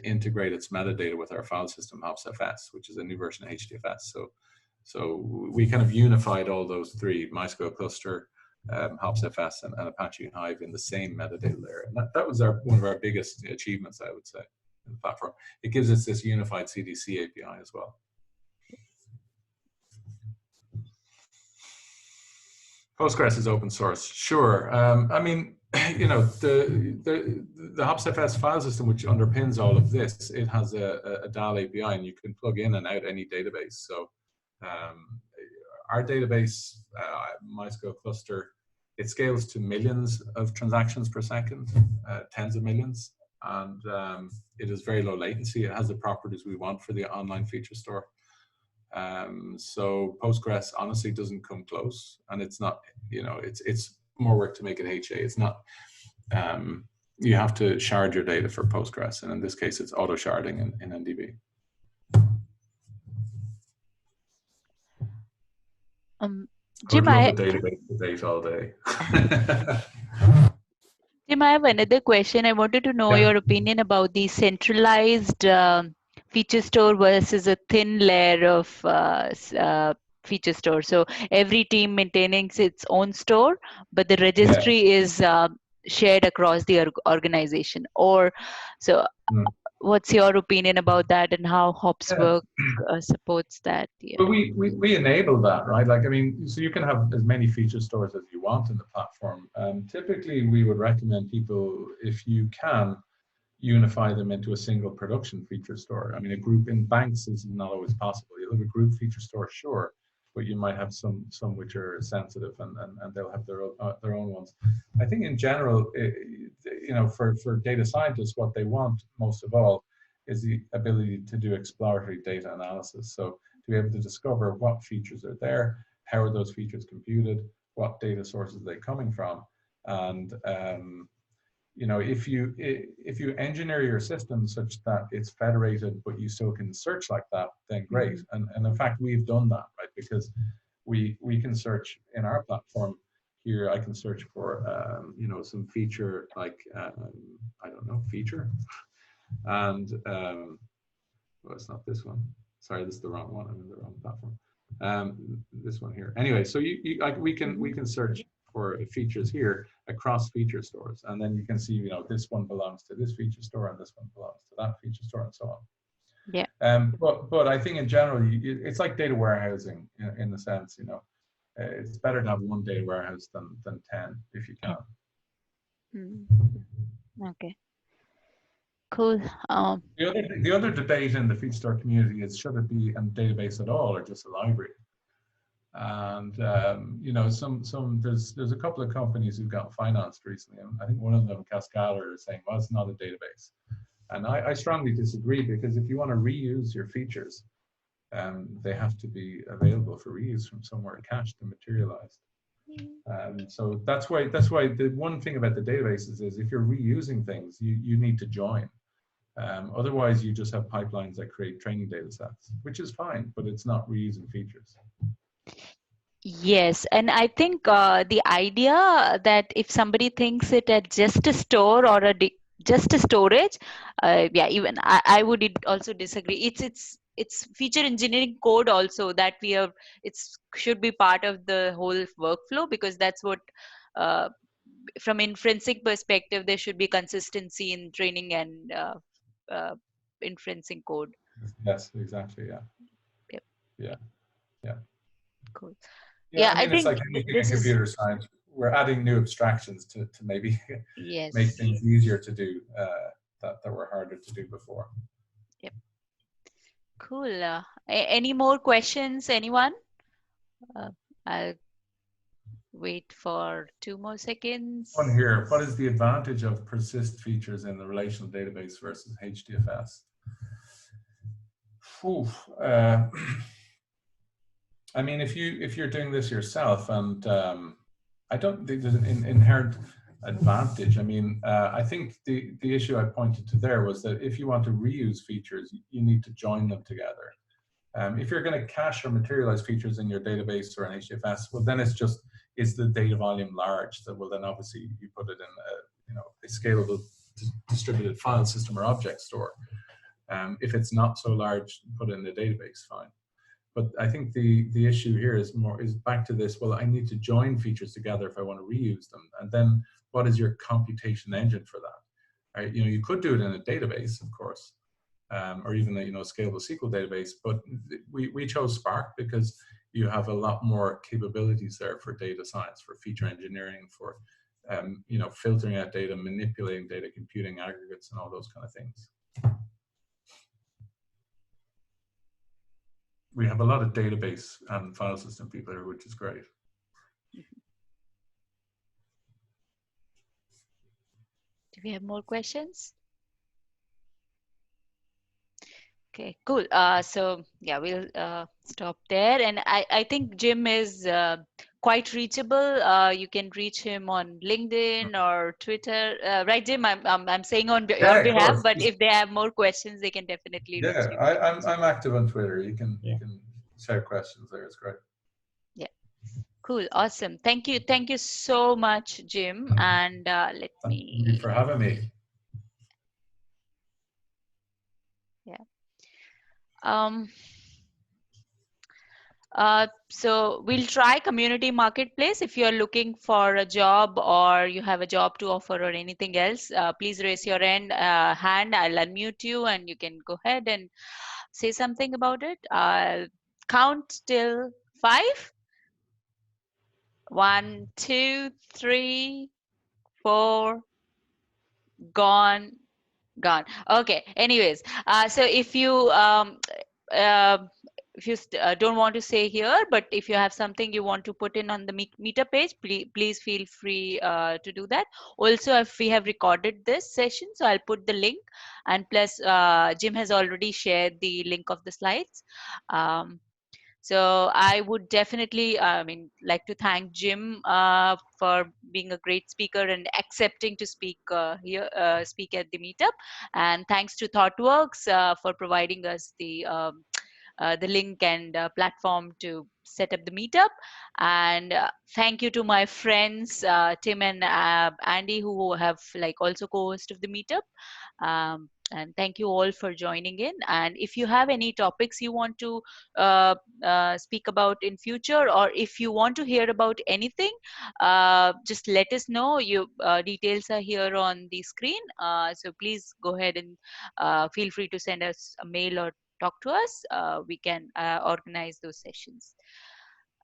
integrate its metadata with our file system HopsFS, which is a new version of HDFS. So we kind of unified all those three: MySQL cluster, HopsFS, and Apache Hive in the same metadata layer. And that was one of our biggest achievements, I would say, in the platform. It gives us this unified CDC API as well. Postgres is open source, sure. I mean, the HopsFS file system, which underpins all of this, it has a DAL API, and you can plug in and out any database. So our database, MySQL cluster, it scales to millions of transactions per second, tens of millions, and it is very low latency. It has the properties we want for the online feature store. So Postgres honestly doesn't come close, and it's not, you know, it's more work to make it HA. It's not, you have to shard your data for Postgres, and in this case, it's auto sharding in NDB. Jim, I would love a database debate all day. Jim, I have another question. I wanted to know your opinion about the centralized feature store versus a thin layer of feature store. So every team maintaining its own store, but the registry is shared across the organization. Or so, what's your opinion about that, and how Hopswork supports that? Well, we enable that, right? Like, I mean, so you can have as many feature stores as you want in the platform. Typically, we would recommend people, if you can, unify them into a single production feature store. I mean, a group in banks is not always possible. You'll have a group feature store, sure, but you might have some which are sensitive, and they'll have their own ones. I think in general, you know, for data scientists, what they want most of all is the ability to do exploratory data analysis. So to be able to discover what features are there, how are those features computed, what data sources are they coming from, and you know, if you engineer your system such that it's federated, but you still can search like that, then great. And in fact, we've done that, right? Because we can search in our platform here. I can search for you know, some feature like I don't know, feature, and well, it's not this one. Sorry, this is the wrong one. I'm in the wrong platform. This one here. Anyway, so we can search for features here across feature stores, and then you can see, you know, this one belongs to this feature store, and this one belongs to that feature store, and so on. Yeah. But I think in general, it's like data warehousing in the sense, you know, it's better to have one data warehouse than 10 if you can. Okay. Cool. The other debate in the feature store community is, should it be a database at all or just a library? And you know, there's a couple of companies who've gotten financed recently, and I think one of them, Cascada, is saying, well, it's not a database. And I strongly disagree, because if you want to reuse your features, they have to be available for reuse from somewhere, cached and materialized. So that's why the one thing about the databases is, if you're reusing things, you need to join. Otherwise, you just have pipelines that create training data sets, which is fine, but it's not reusing features. Yes, and I think the idea that if somebody thinks it as just a store or just a storage, yeah, even I would also disagree. It's feature engineering code also that we have. Should be part of the whole workflow, because that's what, from intrinsic perspective, there should be consistency in training and inferencing code. Yes, exactly. Yeah. Yep. Yeah. Cool. Yeah, I mean, it's think like anything in computer science. We're adding new abstractions to maybe make things easier to do that were harder to do before. Yep. Cool. Any more questions, anyone? I'll wait for 2 more seconds. One here. What is the advantage of persist features in the relational database versus HDFS? I mean, if you're doing this yourself, and I don't think there's an inherent advantage. I mean, I think the issue I pointed to there was that if you want to reuse features, you need to join them together. If you're going to cache or materialize features in your database or an HDFS, well, then is the data volume large? That will then obviously you put it in a scalable distributed file system or object store. If it's not so large, put it in the database, fine. But I think the issue here is back to this. Well, I need to join features together if I want to reuse them, and then what is your computation engine for that? Right? You know, you could do it in a database, of course, or even a scalable SQL database. But we chose Spark because you have a lot more capabilities there for data science, for feature engineering, for filtering out data, manipulating data, computing aggregates, and all those kind of things. we have a lot of database and file system people here, which is great. Do we have more questions? Okay, cool. So yeah, we'll stop there. And I think Jim is quite reachable. You can reach him on LinkedIn or Twitter. Right, Jim? I'm saying on your Yeah, of behalf, course. but if they have more questions, they can definitely reach Yeah, you. I'm active on Twitter. You can Yeah. share questions there. It's great. Yeah. Cool. Awesome. Thank you. Thank you so much, Jim. And let Thank you me. for having me. Yeah. So we'll try community marketplace. If you're looking for a job or you have a job to offer or anything else, please raise your hand. I'll unmute you and you can go ahead and say something about it. I'll count till 5. 1, 2, 3, 4. Gone. Gone. Okay. Anyways, so uh, if you don't want to say here, but if you have something you want to put in on the meetup page, please feel free to do that. Also, if we have recorded this session, so I'll put the link, and plus Jim has already shared the link of the slides. So I would definitely, like to thank Jim for being a great speaker and accepting to speak speak at the meetup. And thanks to ThoughtWorks for providing us the link and platform to set up the meetup. And thank you to my friends Tim and Andy, who have also co-host of the meetup. And thank you all for joining in. And if you have any topics you want to speak about in future, or if you want to hear about anything, just let us know. Your details are here on the screen. So please go ahead and feel free to send us a mail or talk to us. We can organize those sessions.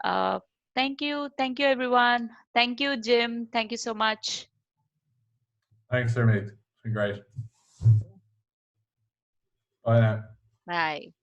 Uh, thank you. Thank you, everyone. Thank you, Jim. Thank you so much. Thanks, Hermit. It's been great. Bye now. Bye.